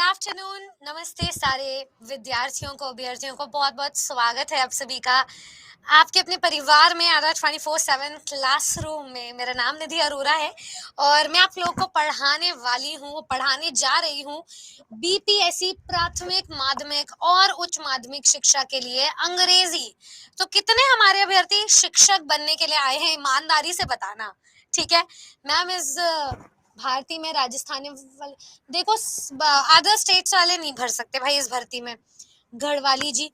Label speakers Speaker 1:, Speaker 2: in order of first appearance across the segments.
Speaker 1: Afternoon, नमस्ते सारे विद्यार्थियों को, अभ्यर्थियों को बहुत-बहुत स्वागत है आप सभी का। आपके अपने परिवार में आधा 24/7 क्लासरूम में। मेरा नाम निधि अरोरा है और मैं आप लोगों को पढ़ाने वाली हूँ, पढ़ाने जा रही हूँ बीपीएससी प्राथमिक, माध्यमिक और उच्च माध्यमिक शिक्षा के लिए अंग्रेजी। तो कितने हमारे अभ्यर्थी शिक्षक बनने के लिए आए हैं, ईमानदारी से बताना, ठीक है? मैम इस भारती में राजस्थानी वाले देखो अदर स्टेट्स वाले नहीं भर सकते भाई इस भर्ती में। गढ़वाली जी,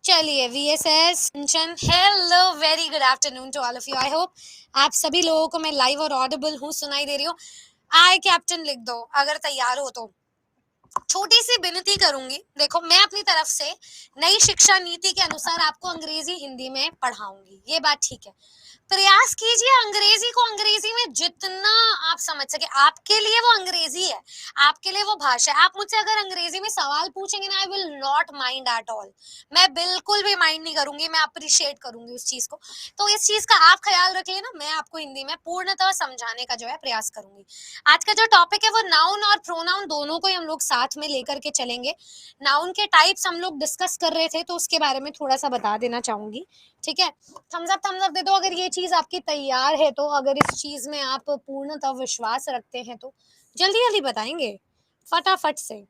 Speaker 1: चलिए VSS Kanchan, hello, very good afternoon to all of you. I hope आप सभी लोगों को मैं लाइव और ऑडिबल हूँ, सुनाई दे रही हूँ। आई कैप्टन लिख दो अगर तैयार हो तो। छोटी सी विनती करूंगी, देखो मैं अपनी तरफ से नई शिक्षा नीति के अनुसार आपको अंग्रेजी हिंदी में पढ़ाऊंगी, ये बात ठीक है। प्रयास कीजिए अंग्रेजी को अंग्रेजी में जितना आप समझ सके। आपके लिए वो अंग्रेजी है, आपके लिए वो भाषा है। आप मुझसे अगर अंग्रेजी में सवाल पूछेंगे ना, I will not mind at all. मैं बिल्कुल भी माइंड नहीं करूंगी, मैं अप्रिशिएट करूंगी उस चीज को। तो इस चीज का आप ख्याल रख लेना, मैं आपको हिंदी में पूर्णतः समझाने का जो है प्रयास करूंगी। आज का जो टॉपिक है वो नाउन और प्रोनाउन दोनों को ही हम लोग साथ में लेकर के चलेंगे। नाउन के टाइप्स हम लोग डिस्कस कर रहे थे, तो उसके बारे में थोड़ा सा बता देना चाहूंगी, ठीक है? थम्स अप दे दो अगर ये चीज आपकी तैयार है तो। अगर इस चीज में आप पूर्णतः विश्वास रखते हैं तो जल्दी जल्दी बताएंगे फटाफट से।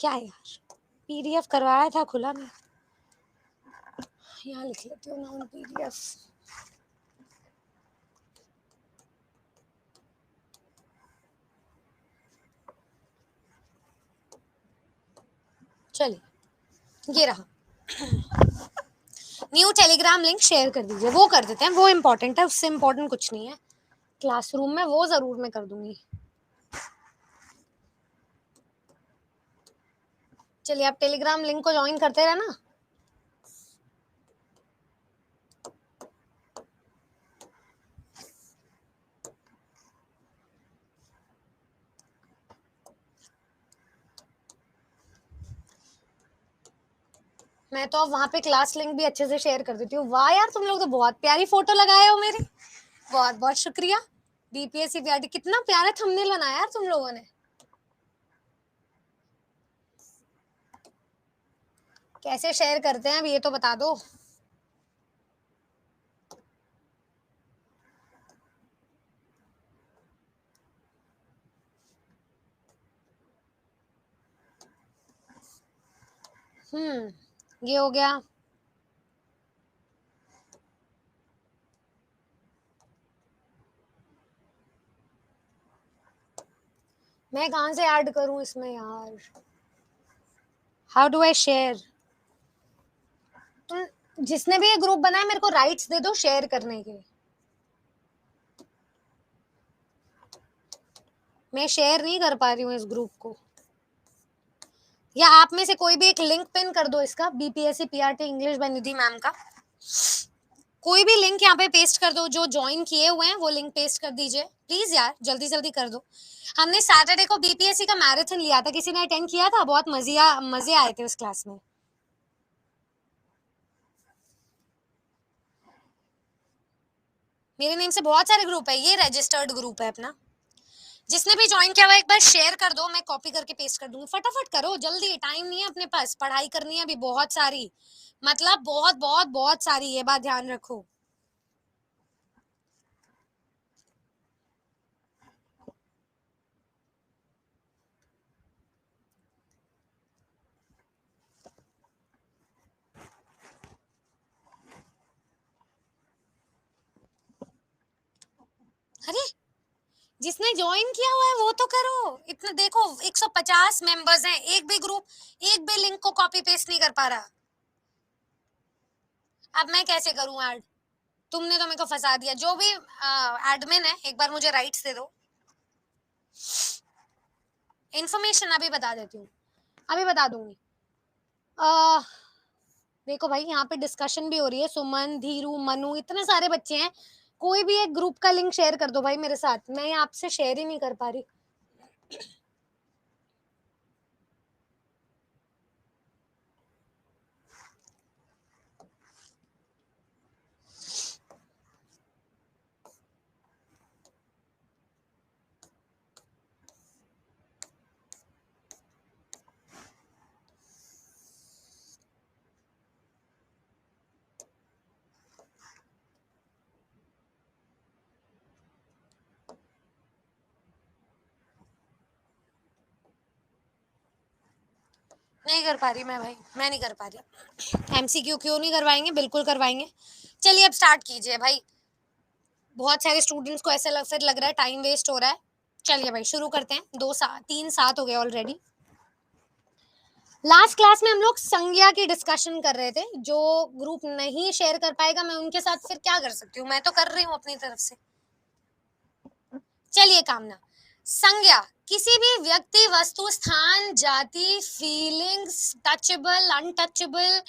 Speaker 1: क्या है यार, पीडीएफ करवाया था, खुला नहीं। यहाँ लिख लेती हूँ नाउन पीडीएफ। चलिए ये रहा, न्यू टेलीग्राम लिंक शेयर कर दीजिए। वो कर देते हैं, वो इम्पोर्टेंट है, उससे इम्पोर्टेंट कुछ नहीं है क्लासरूम में, वो जरूर मैं कर दूंगी। चलिए आप टेलीग्राम लिंक को ज्वाइन करते रहना। मैं तो अब वहां पे क्लास लिंक भी अच्छे से शेयर कर देती हूँ। वाह यार, तुम लोग तो बहुत प्यारी फोटो लगाए हो मेरी, बहुत बहुत शुक्रिया। बीपीएससी पीआरटी, कितना प्यारा थंबनेल बनाया यार तुम लोगों ने। कैसे शेयर करते हैं अब ये तो बता दो। ये हो गया। मैं कहाँ से ऐड करूं इसमें यार, हाउ डू आई शेयर? तुम जिसने भी ये ग्रुप बनाया मेरे को राइट्स दे दो शेयर करने के। मैं शेयर नहीं कर पा रही हूँ इस ग्रुप को। या आप में से कोई भी एक लिंक पिन कर दो इसका, BPSC PRT English by Nidhi ma'am का। कोई भी लिंक यहाँ पे पेस्ट कर दो, जो ज्वाइन किए हुए हैं वो लिंक पेस्ट कर दीजिए प्लीज यार, जल्दी जल्दी कर दो। हमने सैटरडे को बीपीएससी का मैराथन लिया था, किसी ने अटेंड किया था? बहुत मजे आए थे उस क्लास में। मेरे नेम से बहुत सारे ग्रुप है, ये रजिस्टर्ड ग्रुप है अपना। जिसने भी ज्वाइन किया हुआ एक बार शेयर कर दो, मैं कॉपी करके पेस्ट कर दूंगी। फटाफट करो जल्दी, टाइम नहीं है अपने पास, पढ़ाई करनी है अभी बहुत सारी, मतलब बहुत बहुत बहुत सारी, ये बात ध्यान रखो। अरे जिसने ज्वाइन किया हुआ है वो तो करो। इतना देखो 150 मेंबर्स हैं, एक भी ग्रुप, एक भी लिंक को कॉपी पेस्ट नहीं कर पा रहा। अब मैं कैसे करूं ऐड? तुमने तो मेरे को फंसा दिया। जो भी एडमिन है एक बार मुझे राइट्स दे दो। इंफॉर्मेशन अभी बता देती हूँ, अभी बता दूंगी। अ, देखो भाई, यहाँ पे डिस्कशन भी हो रही है, सुमन, धीरू, मनु, इतने सारे बच्चे हैं। कोई भी एक ग्रुप का लिंक शेयर कर दो भाई मेरे साथ, मैं आपसे शेयर ही नहीं कर पा रही। नहीं कर पा रही मैं भाई, मैं नहीं कर पा रही। एमसीक्यू क्यों नहीं करवाएंगे, बिल्कुल करवाएंगे। चलिए अब स्टार्ट कीजिए भाई। बहुत सारे स्टूडेंट्स को ऐसा फिर लग रहा है टाइम वेस्ट हो रहा है। चलिए भाई शुरू करते हैं, 3 सात हो गए ऑलरेडी। लास्ट क्लास में हम लोग संज्ञा की डिस्कशन कर रहे थे। जो ग्रुप नहीं शेयर कर पाएगा, मैं उनके साथ फिर क्या कर सकती हूँ, मैं तो कर रही हूँ अपनी तरफ से। चलिए कामना, संज्ञा किसी भी व्यक्ति, वस्तु, स्थान, जाति, feelings, touchable, untouchable,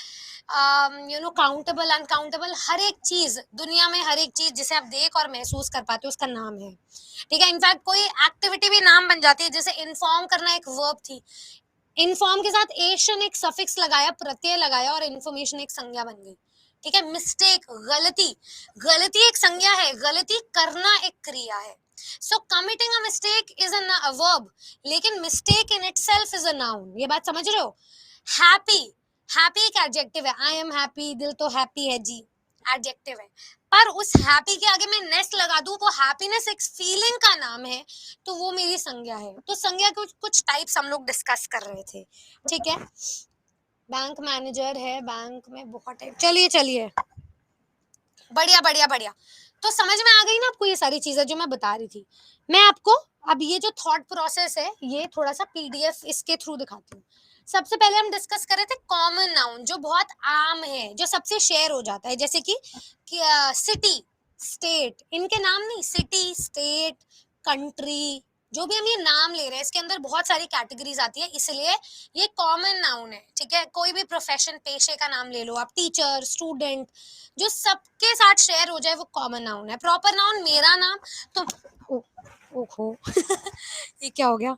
Speaker 1: countable, uncountable, हर एक चीज दुनिया में, हर एक चीज जिसे आप देख और महसूस कर पाते हो उसका नाम है। ठीक है, इनफैक्ट कोई एक्टिविटी भी नाम बन जाती है, जैसे इन्फॉर्म करना एक वर्ब थी, इन्फॉर्म के साथ एशन एक सफिक्स लगाया, प्रत्यय लगाया और इन्फॉर्मेशन एक संज्ञा बन गई। ठीक है, मिस्टेक, गलती, गलती एक संज्ञा है, गलती करना एक क्रिया है। So committing a mistake is a verb, लेकिन mistake in itself is a noun. ये बात समझ रहे हो? हैप्पी, हैप्पी एक एडजेक्टिव है, आई एम हैप्पी, दिल तो हैप्पी है जी, एडजेक्टिव है। पर उस हैप्पी के आगे मैं नेस लगा दूं तो हैप्पीनेस एक फीलिंग का नाम है, तो वो मेरी संज्ञा है। तो संज्ञा के कुछ टाइप्स हम लोग डिस्कस कर रहे थे। ठीक है, बैंक मैनेजर है, बैंक में बहुत टाइप। चलिए चलिए, बढ़िया बढ़िया बढ़िया। तो समझ में आ गई ना आपको ये सारी चीजें जो मैं बता रही थी। मैं आपको अब ये जो थॉट प्रोसेस है, ये थोड़ा सा पीडीएफ इसके थ्रू दिखाती हूँ। सबसे पहले हम डिस्कस कर रहे थे कॉमन नाउन, जो बहुत आम है, जो सबसे शेयर हो जाता है, जैसे कि सिटी, स्टेट, इनके नाम नहीं, सिटी, स्टेट, कंट्री, जो भी हम ये नाम ले रहे हैं इसके अंदर बहुत सारी कैटेगरीज आती है, इसलिए ये कॉमन नाउन है। ठीक है, कोई भी प्रोफेशन, पेशे का नाम ले लो आप, टीचर, स्टूडेंट, जो सबके साथ शेयर हो जाए वो कॉमन नाउन है। प्रॉपर नाउन मेरा नाम, तो ओहो ये क्या हो गया,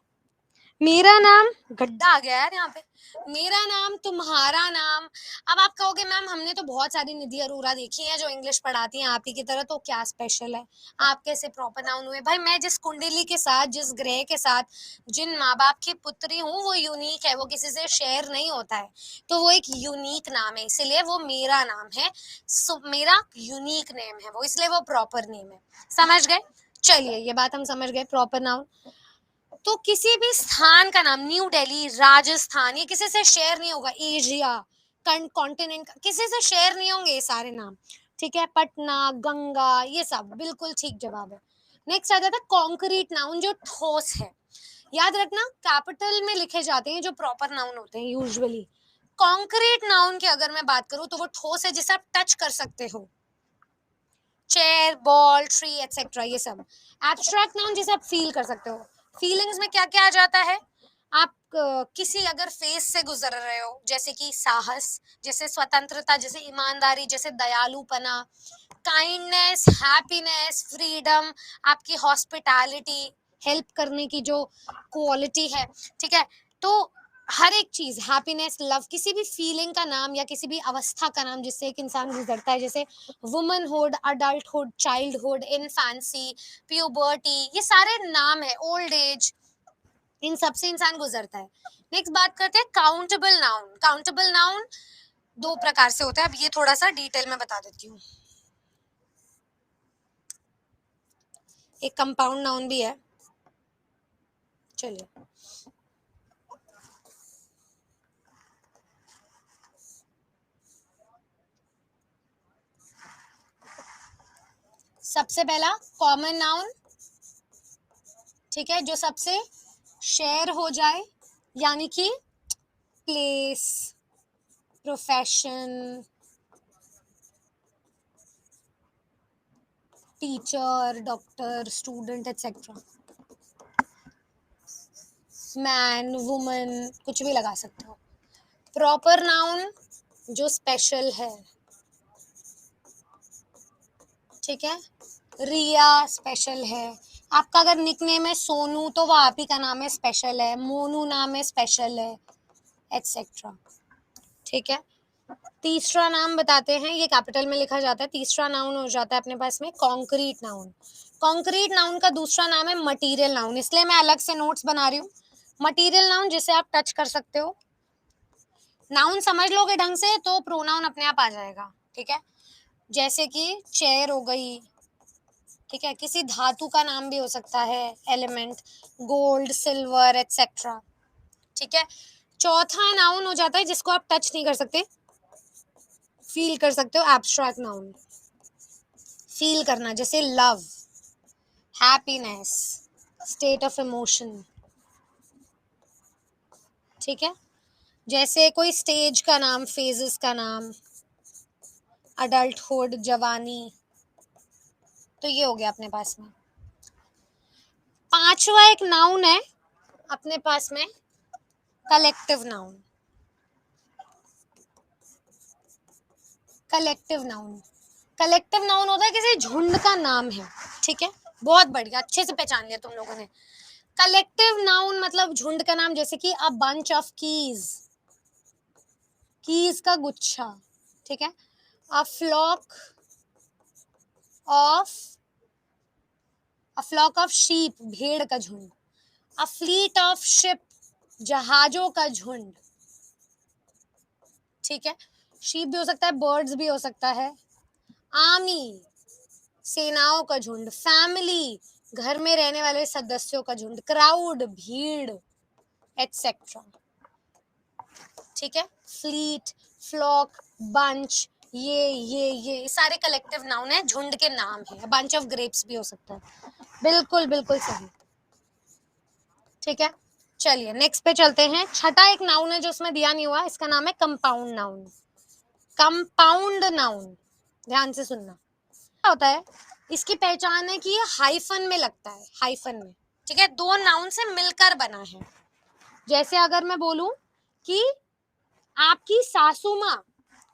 Speaker 1: मेरा नाम, गड्ढा आ गया यार यहाँ पे, मेरा नाम, तुम्हारा नाम। अब आप कहोगे मैम हमने तो बहुत सारी निधि अरोरा देखी है जो इंग्लिश पढ़ाती हैं आप ही की तरह, तो क्या स्पेशल है, आप कैसे प्रॉपर नाउन हुए? भाई मैं जिस कुंडली के साथ, जिस ग्रह के साथ, जिन माँ बाप की पुत्री हूँ वो यूनिक है, वो किसी से शेयर नहीं होता है, तो वो एक यूनिक नाम है, इसलिए वो मेरा नाम है। मेरा यूनिक नेम है वो, इसलिए वो प्रॉपर नेम है। समझ गए? चलिए ये बात हम समझ गए, प्रॉपर नाउन। तो किसी भी स्थान का नाम, न्यू दिल्ली, राजस्थान, ये किसी से शेयर नहीं होगा। एशिया, कॉन्टिनेंट, किसी से शेयर नहीं होंगे ये सारे नाम। ठीक है, पटना, गंगा, ये सब बिल्कुल ठीक जवाब है। नेक्स्ट आ जाता है कॉन्क्रीट नाउन, जो ठोस है। याद रखना, कैपिटल में लिखे जाते हैं जो प्रॉपर नाउन होते हैं यूजुअली। कॉन्क्रीट नाउन की अगर मैं बात करूं तो वो ठोस है, जिसे आप टच कर सकते हो, चेयर, बॉल, ट्री, एटसेट्रा, ये सब। एब्स्ट्रैक्ट नाउन, जिसे आप फील कर सकते हो। फीलिंग्स में क्या क्या आ जाता है? आप किसी अगर फेज से गुजर रहे हो, जैसे कि साहस, जैसे स्वतंत्रता, जैसे ईमानदारी, जैसे दयालुपना, काइंडनेस, हैप्पीनेस, फ्रीडम, आपकी हॉस्पिटैलिटी, हेल्प करने की जो क्वालिटी है। ठीक है, तो हर एक चीज, हैप्पीनेस, लव, किसी भी फीलिंग का नाम या किसी भी अवस्था का नाम जिससे एक इंसान गुजरता है, जैसे वुमनहुड, अडल्टहुड, चाइल्डहुड, इनफैंसी, प्यूबर्टी, ये सारे नाम है, ओल्ड एज, इन सब से इंसान गुजरता है। नेक्स्ट बात करते हैं काउंटेबल नाउन। काउंटेबल नाउन 2 प्रकार से होता है, अब ये थोड़ा सा डिटेल में बता देती हूँ। एक कंपाउंड नाउन भी है। चलिए, सबसे पहला कॉमन नाउन, ठीक है, जो सबसे शेयर हो जाए, यानी कि place, profession, teacher, doctor, student, etcetera. Man, woman, कुछ भी लगा सकते हो। प्रॉपर नाउन जो स्पेशल है, ठीक है। रिया स्पेशल है। आपका अगर निकनेम है सोनू तो वो आप ही का नाम है, स्पेशल है। मोनू नाम है, स्पेशल है, एटसेट्रा, ठीक है। तीसरा नाम बताते हैं, ये कैपिटल में लिखा जाता है। तीसरा नाउन हो जाता है अपने पास में कॉन्क्रीट नाउन। कॉन्क्रीट नाउन का दूसरा नाम है मटेरियल नाउन, इसलिए मैं अलग से नोट्स बना रही हूँ। मटेरियल नाउन जिसे आप टच कर सकते हो। नाउन समझ लोगे ढंग से तो प्रोनाउन अपने आप आ जाएगा, ठीक है। जैसे कि चेयर हो गई, ठीक है। किसी धातु का नाम भी हो सकता है, एलिमेंट, गोल्ड, सिल्वर, एटसेट्रा, ठीक है। चौथा नाउन हो जाता है जिसको आप टच नहीं कर सकते, फील कर सकते हो, एब्स्ट्रैक्ट नाउन। फील करना, जैसे love, happiness, state of emotion, ठीक है। जैसे कोई स्टेज का नाम, फेजेस का नाम, अडल्टहुड, जवानी, तो ये हो गया अपने पास में। पांचवा एक नाउन है अपने पास में, collective noun. Collective noun, collective noun होता है किसी झुंड का नाम है, ठीक है। बहुत बढ़िया, अच्छे से पहचान लिया तुम लोगों ने। कलेक्टिव नाउन मतलब झुंड का नाम, जैसे कि a bunch of keys, keys का गुच्छा, ठीक है। A flock of, a flock of sheep, भेड़ का झुंड। अ फ्लीट ऑफ शिप, जहाजों का झुंड, ठीक है। शीप भी हो सकता है, बर्ड्स भी हो सकता है। आर्मी, सेनाओं का झुंड। फैमिली, घर में रहने वाले सदस्यों का झुंड। क्राउड, भीड़, एटसेट्रा, ठीक है। फ्लीट, फ्लॉक, बंच, ये सारे कलेक्टिव नाउन है, झुंड के नाम है। बंच ऑफ ग्रेप्स भी हो सकता है। बिल्कुल बिल्कुल सही, ठीक है। चलिए नेक्स्ट पे चलते हैं। छठा एक नाउन है जो उसमें दिया नहीं हुआ, इसका नाम है कंपाउंड नाउन। कंपाउंड नाउन, ध्यान से सुनना। क्या होता है, इसकी पहचान है कि ये हाइफन में लगता है, हाइफन में, ठीक है। दो नाउन से मिलकर बना है। जैसे अगर मैं बोलूं कि आपकी सासू माँ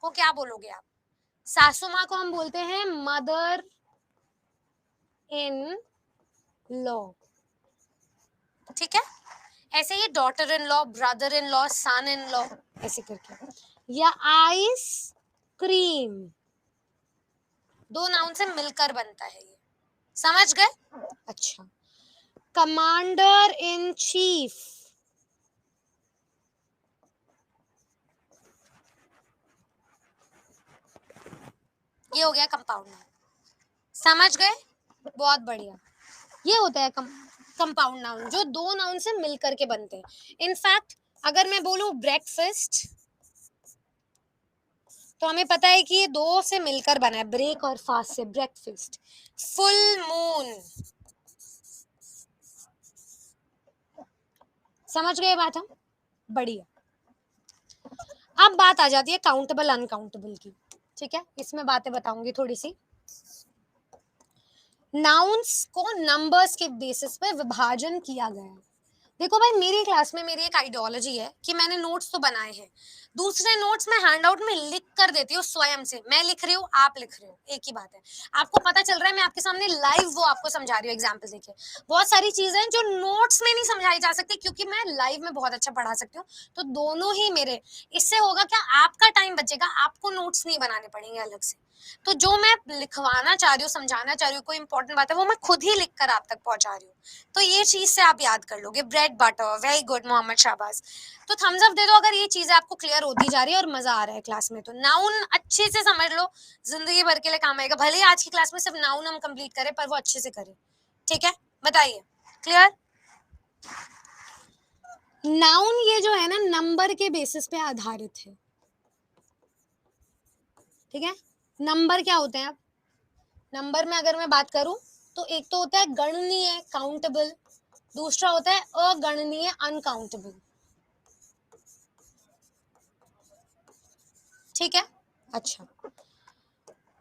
Speaker 1: को क्या बोलोगे आप? सासू माँ को हम बोलते हैं मदर इन लॉ, ठीक है। ऐसे ही daughter in law, brother in law, son in law, ऐसे करके। या आइस क्रीम, दो नाउन से मिलकर बनता है ये, समझ गए? अच्छा। कमांडर इन चीफ, ये हो गया कंपाउंड नाउन, समझ गए? बहुत बढ़िया। ये होता है कंपाउंड नाउन, जो दो नाउन से मिलकर के बनते हैं। इनफैक्ट अगर मैं बोलूं ब्रेकफास्ट, तो हमें पता है कि ये दो से मिलकर बना है, ब्रेक और फास्ट से, ब्रेकफास्ट। फुल मून, समझ गए बात हम? बढ़िया। अब बात आ जाती है काउंटेबल अनकाउंटेबल की, ठीक है। इसमें बातें बताऊंगी थोड़ी सी। नाउन्स को नंबर्स के बेसिस पे विभाजन किया गया है। देखो भाई, मेरी क्लास में मेरी एक आइडियोलॉजी है कि मैंने नोट्स तो बनाए हैं, दूसरे नोट्स मैं हैंडआउट में लिख कर देती हूँ स्वयं से। मैं लिख रही हूँ, आप लिख रहे हो, एक ही बात है। आपको पता चल रहा है मैं आपके सामने लाइव वो आपको समझा रही हूँ, एग्जाम्पल देखिए। बहुत सारी चीजें जो नोट्स में नहीं समझाई जा सकती, क्योंकि मैं लाइव में बहुत अच्छा पढ़ा सकती हूँ। तो दोनों ही मेरे, इससे होगा क्या, आपका टाइम बचेगा, आपको नोट्स नहीं बनाने पड़ेंगे अलग से। तो जो मैं लिखवाना चाह रही हूँ, समझाना चाह रही हूँ, कोई इंपॉर्टेंट बात है, वो मैं खुद ही लिख कर आप तक पहुंचा रही हूँ। तो ये चीज से आप याद कर लोगे। Bread butter, very good Mohammad Shahbaz. तो थम्स अप दे दो अगर ये चीजें आपको क्लियर होती जा रही है और मजा आ रहा है क्लास में। तो नाउन अच्छे से समझ लो, जिंदगी भर के लिए काम आएगा। भले ही आज की क्लास में सिर्फ नाउन हम कंप्लीट करें, पर वो अच्छे से करें, ठीक है। बताइए, क्लियर? नाउन ये जो है ना, नंबर के बेसिस पे आधारित है, ठीक है। नंबर क्या होते हैं? अब नंबर में अगर मैं बात करूं तो एक तो होता है गणनीय, काउंटेबल, दूसरा होता है अगणनीय, अनकाउंटेबल, ठीक है। अच्छा,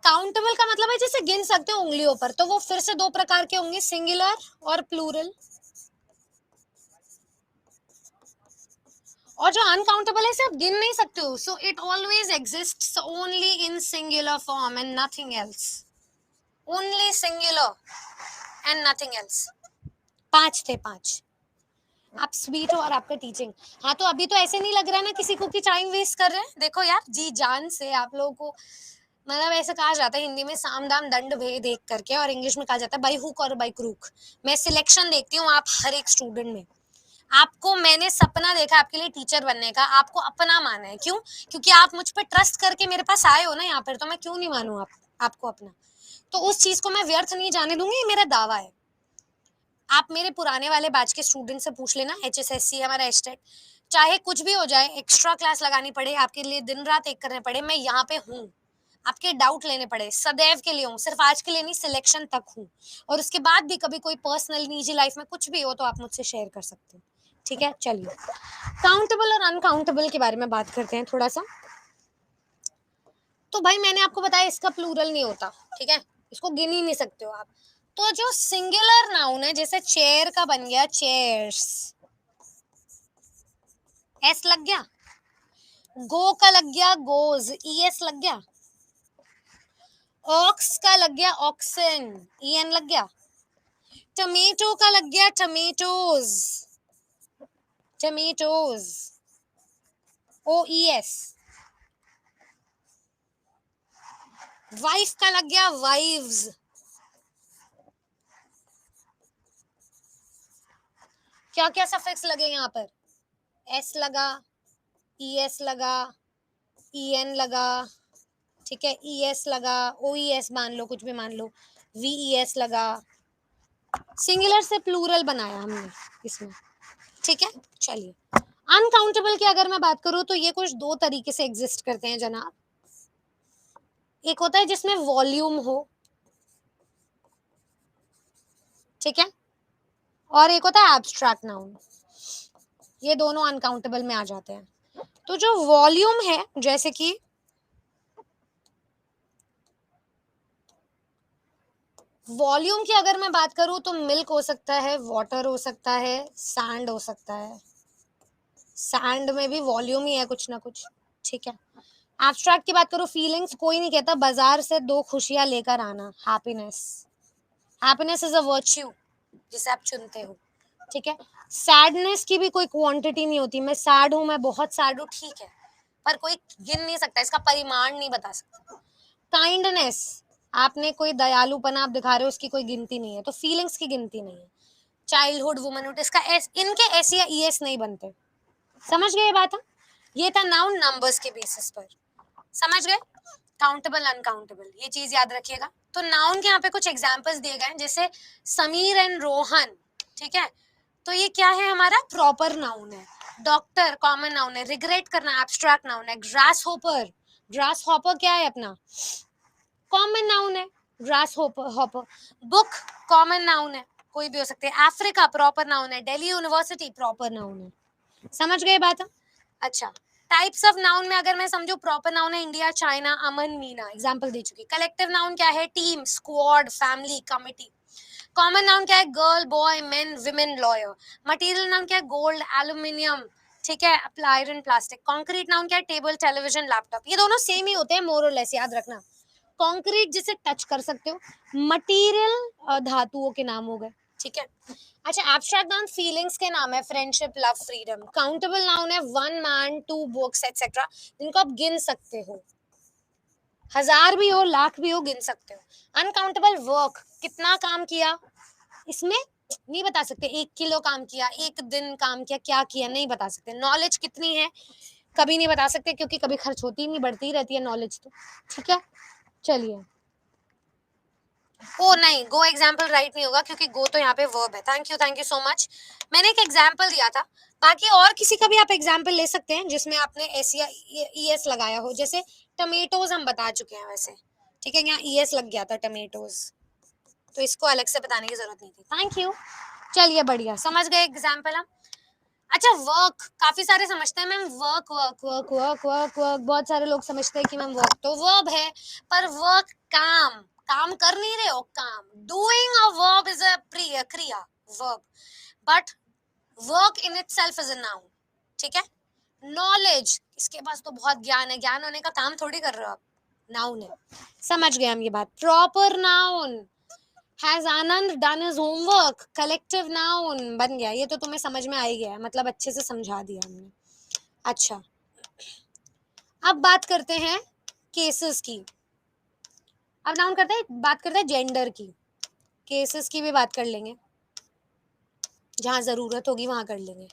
Speaker 1: काउंटेबल का मतलब है जैसे गिन सकते हो उंगलियों पर, तो वो फिर से दो प्रकार के होंगे, सिंगुलर और प्लूरल। और जो अनकाउंटेबल है इसे आप गिन नहीं सकते हो, so it always exists only in singular form and nothing else, only singular and nothing else. 5 थे 5। आप स्वीट हो और आपका टीचिंग। हाँ तो अभी तो ऐसे नहीं लग रहा ना किसी को कि टाइम वेस्ट कर रहे हैं, देखो यार जी जान से आप लोगों को, मतलब ऐसे कहा जाता है हिंदी में साम दाम दंड भेद देख करके, और इंग्लिश में कहा जाता है बाई हुक और बाई क्रूक। मैं सिलेक्शन देखती हूँ आप हर एक स्टूडेंट में। आपको मैंने सपना देखा आपके लिए टीचर बनने का, आपको अपना माना है, क्यों? क्योंकि आप मुझ पे ट्रस्ट करके मेरे पास आए हो ना यहाँ पर, तो मैं क्यों नहीं मानूं आपको अपना। तो उस चीज को मैं व्यर्थ नहीं जाने दूंगी, ये मेरा दावा है। आप मेरे पुराने वाले बैच के स्टूडेंट से पूछ लेना, HSSC हमारा एस्टेट, चाहे कुछ भी हो जाए, एक्स्ट्रा क्लास लगानी पड़े, आपके लिए दिन रात एक करने पड़े, मैं यहाँ पे हूँ। आपके डाउट लेने पड़े, सदैव के लिए हूँ, सिर्फ आज के लिए नहीं, सिलेक्शन तक हूँ। और उसके बाद भी कभी कोई पर्सनल निजी लाइफ में कुछ भी हो तो आप मुझसे शेयर कर सकते हैं। ठीक है, चलिए काउंटेबल और अनकाउंटेबल के बारे में बात करते हैं थोड़ा सा। तो भाई मैंने आपको बताया इसका प्लूरल नहीं होता, ठीक है, इसको गिन ही नहीं सकते हो आप। तो जो सिंगुलर नाउन है, जैसे चेयर का बन गया चेयर्स, एस लग गया। गो का लग गया गोज, ES लग गया। ऑक्स का लग गया ऑक्सन, EN लग गया। टमेटो का लग गया टमेटोज, टमेटोज, OES। वाइफ का लग गया वाइव्स। क्या क्या सफिक्स लगे यहाँ पर? S लगा, ES लगा, EN लगा, ठीक है, ES लगा, OES मान लो, कुछ भी मान लो, VES लगा। सिंगुलर से प्लूरल बनाया हमने इसमें, ठीक है। चलिए अनकाउंटेबल की अगर मैं बात करूं तो ये कुछ दो तरीके से एग्जिस्ट करते हैं जनाब। एक होता है जिसमें वॉल्यूम हो, ठीक है, और एक होता है एब्स्ट्रैक्ट नाउन। ये दोनों अनकाउंटेबल में आ जाते हैं। तो जो वॉल्यूम है, जैसे कि वॉल्यूम की अगर मैं बात करूं तो मिल्क हो सकता है, वाटर हो सकता है, सैंड हो सकता है। सैंड में भी वॉल्यूम ही है कुछ ना कुछ, ठीक है। एब्स्ट्रैक्ट की बात करो, फीलिंग्स कोई नहीं कहता बाजार से 2 खुशियां लेकर आना, happiness, happiness is a virtue जिसे आप चुनते हो, ठीक है। सैडनेस की भी कोई क्वांटिटी नहीं होती, मैं सैड हूं, मैं बहुत सैड हूं, ठीक है, पर कोई गिन नहीं सकता, इसका परिमाण नहीं बता सकता। काइंडनेस, आपने कोई दयालुपना आप दिखा रहे हो, उसकी कोई गिनती नहीं है, तो फीलिंग्स की गिनती नहीं है। चाइल्डहुड, वुमनहुड, इसका इनके एस या ES नहीं बनते। समझ गए ये बात हम? ये था नाउन नंबर्स के बेसिस पर, समझ गए? काउंटेबल अनकाउंटेबल, ये चीज याद रखिएगा। तो नाउन के यहाँ पे कुछ एग्जांपल्स दिए गए हैं, जैसे समीर एंड रोहन, ठीक है, तो ये क्या है हमारा प्रॉपर नाउन है। डॉक्टर कॉमन नाउन है, रिग्रेट करना एब्स्ट्रैक्ट नाउन है। ग्रास होपर, ग्रास हॉपर क्या है अपना, कॉमन नाउन है, grass hopper. Book common noun है, कोई भी हो सकते हैं। अफ्रीका प्रॉपर नाउन है। दिल्ली यूनिवर्सिटी प्रॉपर नाउन है। समझ गए बात? अच्छा, टाइप्स ऑफ नाउन में अगर मैं समझू, प्रॉपर नाउन है इंडिया, चाइना, अमन, मीना, एग्जांपल दे चुकी। कलेक्टिव नाउन क्या है, team, squad, family, committee. Common noun क्या है, girl, boy, main, women, lawyer. Material noun क्या है, गोल्ड, एल्यूमिनियम, ठीक है, आयरन, प्लास्टिक। कॉन्क्रीट नाउन क्या है, टेबल, टेलीविजन, लैपटॉप। ये दोनों सेम ही होते हैं मोर और लेस, याद रखना। कॉन्क्रीट जिसे टच कर सकते हो, मटेरियल धातुओं के नाम हो गए, ठीक है। अच्छा, एब्स्ट्रैक्ट नाउन फीलिंग्स के नाम है, friendship, love, freedom. Countable noun है one man, two books etcetera, जिनको आप गिन सकते हो, 1000 भी हो, लाख भी हो, गिन सकते हो। अनकाउंटेबल वर्क, कितना काम किया, इसमें नहीं बता सकते, 1 किलो काम किया, 1 दिन काम किया, क्या किया नहीं बता सकते। नॉलेज कितनी है, कभी नहीं बता सकते, क्योंकि कभी खर्च होती नहीं, बढ़ती रहती है नॉलेज तो, ठीक है। चलिए, ओ नहीं, गो एग्जाम्पल राइट नहीं होगा, क्योंकि गो तो यहाँ पे वर्ब है। Thank you so much. मैंने एक एग्जाम्पल दिया था, बाकी और किसी का भी आप एग्जाम्पल ले सकते हैं जिसमें आपने एस या ES लगाया हो। जैसे टमेटोज हम बता चुके हैं वैसे, ठीक है, यहाँ ES लग गया था टमेटोज, तो इसको अलग से बताने की जरूरत नहीं थी। Thank you. चलिए बढ़िया, समझ गए एग्जाम्पल हम। अच्छा, वर्क काफी सारे समझते हैं ma'am, work work work work work work, बहुत सारे लोग समझते हैं कि मैम वर्क तो वर्ब है, पर वर्क काम, काम कर नहीं रहे हो, काम। Doing a verb is a क्रिया, verb, but work in itself is a noun, ठीक है। नॉलेज, इसके पास तो बहुत ज्ञान है, ज्ञान होने का काम थोड़ी कर रहे हो आप, नाउन है। समझ गए हम ये बात। Proper noun, has Anand done his homework, collective noun बन गया। ये तो तुम्हें समझ में आ ही गया, मतलब अच्छे से समझा दिया हमने। अच्छा, अब बात करते हैं केसेस की। अब नाउन करते हैं, बात करते हैं जेंडर की। केसेस की भी बात कर लेंगे, जहां जरूरत होगी वहां कर लेंगे।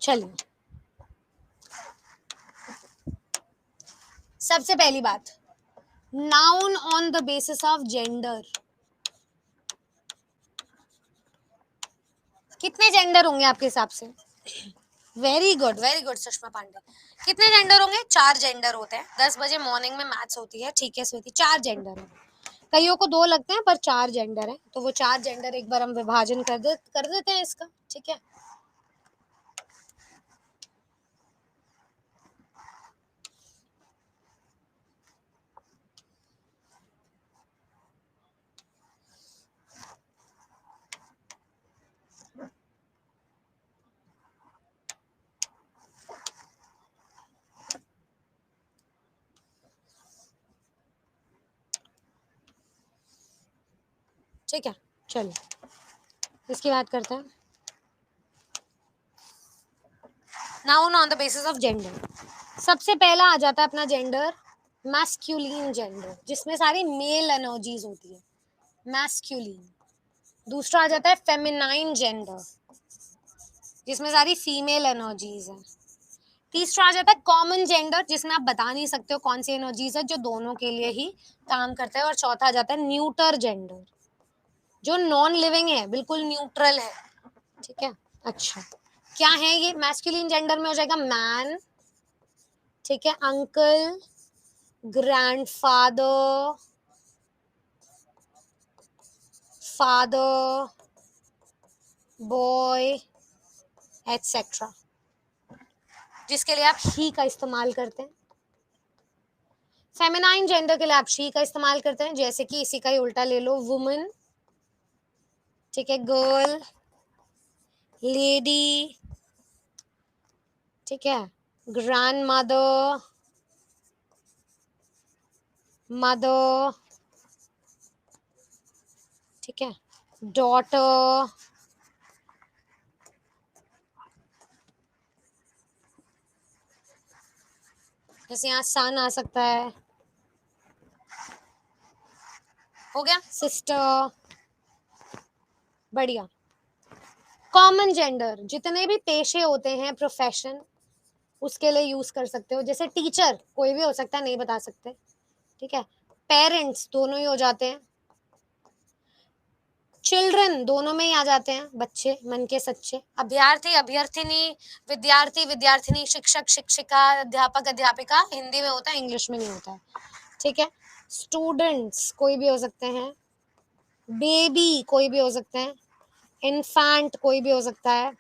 Speaker 1: चलिए, सबसे पहली बात, noun on the basis of gender. कितने जेंडर होंगे आपके हिसाब से? Very good Sushma Pandey. कितने जेंडर होंगे? 4 जेंडर होते हैं। 10 बजे मॉर्निंग में मैथ्स होती है, ठीक है स्वीति? 4 जेंडर है। कईयों को 2 लगते हैं, पर 4 जेंडर है, तो वो 4 जेंडर एक बार हम विभाजन कर देते हैं इसका, ठीक है? ठीक है, चलिए इसकी बात करते हैं। Noun on the basis of gender, सबसे पहला आ जाता है अपना जेंडर मैस्कुलिन जेंडर, जिसमें सारी मेल एनर्जीज होती है, मैस्कुलिन। दूसरा आ जाता है फेमिनाइन जेंडर, जिसमें सारी फीमेल एनर्जीज है। तीसरा आ जाता है कॉमन जेंडर, जिसमें आप बता नहीं सकते हो कौन सी एनर्जीज है, जो दोनों के लिए ही काम करता है। और चौथा आ जाता है न्यूटर जेंडर, जो नॉन लिविंग है, बिल्कुल न्यूट्रल है, ठीक है? अच्छा, क्या है ये? मैस्कुलिन जेंडर में हो जाएगा मैन, ठीक है, uncle, grandfather, father, boy, etcetera, जिसके लिए आप ही का इस्तेमाल करते हैं। फेमिनाइन जेंडर के लिए आप शी का इस्तेमाल करते हैं, जैसे कि इसी का ही उल्टा ले लो, वुमन, ठीक है, गर्ल, लेडी, ठीक है, ग्रैंड मदर, मदर, ठीक है, डॉटर, जैसे यहाँ सन आ सकता है, हो गया, सिस्टर, बढ़िया। कॉमन जेंडर, जितने भी पेशे होते हैं, प्रोफेशन, उसके लिए यूज कर सकते हो। जैसे टीचर कोई भी हो सकता है, नहीं बता सकते, ठीक है? पेरेंट्स दोनों ही हो जाते हैं, चिल्ड्रन दोनों में ही आ जाते हैं, बच्चे मन के सच्चे, अभ्यर्थी अभ्यर्थिनी, विद्यार्थी विद्यार्थिनी, शिक्षक शिक्षिका, अध्यापक अध्यापिका, हिंदी में होता है, इंग्लिश में नहीं होता है, ठीक है? स्टूडेंट्स कोई भी हो सकते हैं, बेबी कोई भी हो सकते हैं, इन्फेंट कोई भी हो सकता है,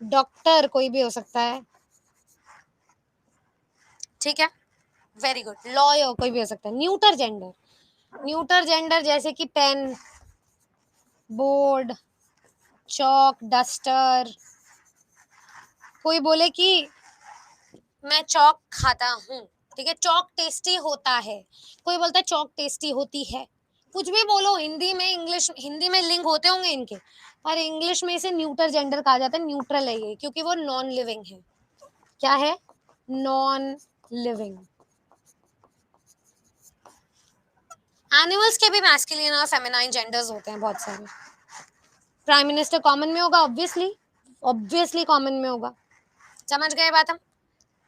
Speaker 1: डॉक्टर कोई भी हो सकता है, ठीक है? Very good. लॉयर कोई भी हो सकता है। न्यूटर जेंडर, न्यूटर जेंडर जैसे कि पेन, बोर्ड, चॉक, डस्टर। कोई बोले कि मैं चॉक खाता हूँ, ठीक है, चॉक टेस्टी होता है। कोई बोलता है चॉक टेस्टी होती है। कुछ भी बोलो, हिंदी में, इंग्लिश, हिंदी में लिंग होते होंगे इनके, पर इंग्लिश में इसे न्यूटर जेंडर कहा जाता है। न्यूट्रल है ये, क्योंकि वो नॉन लिविंग है। क्या है? Non living. एनिमल्स के भी मैस्कुलिन और फेमिनाइन जेंडर्स होते हैं बहुत सारे। प्राइम मिनिस्टर कॉमन में होगा, ऑब्वियसली, ऑब्वियसली कॉमन में होगा। समझ गए बात हम?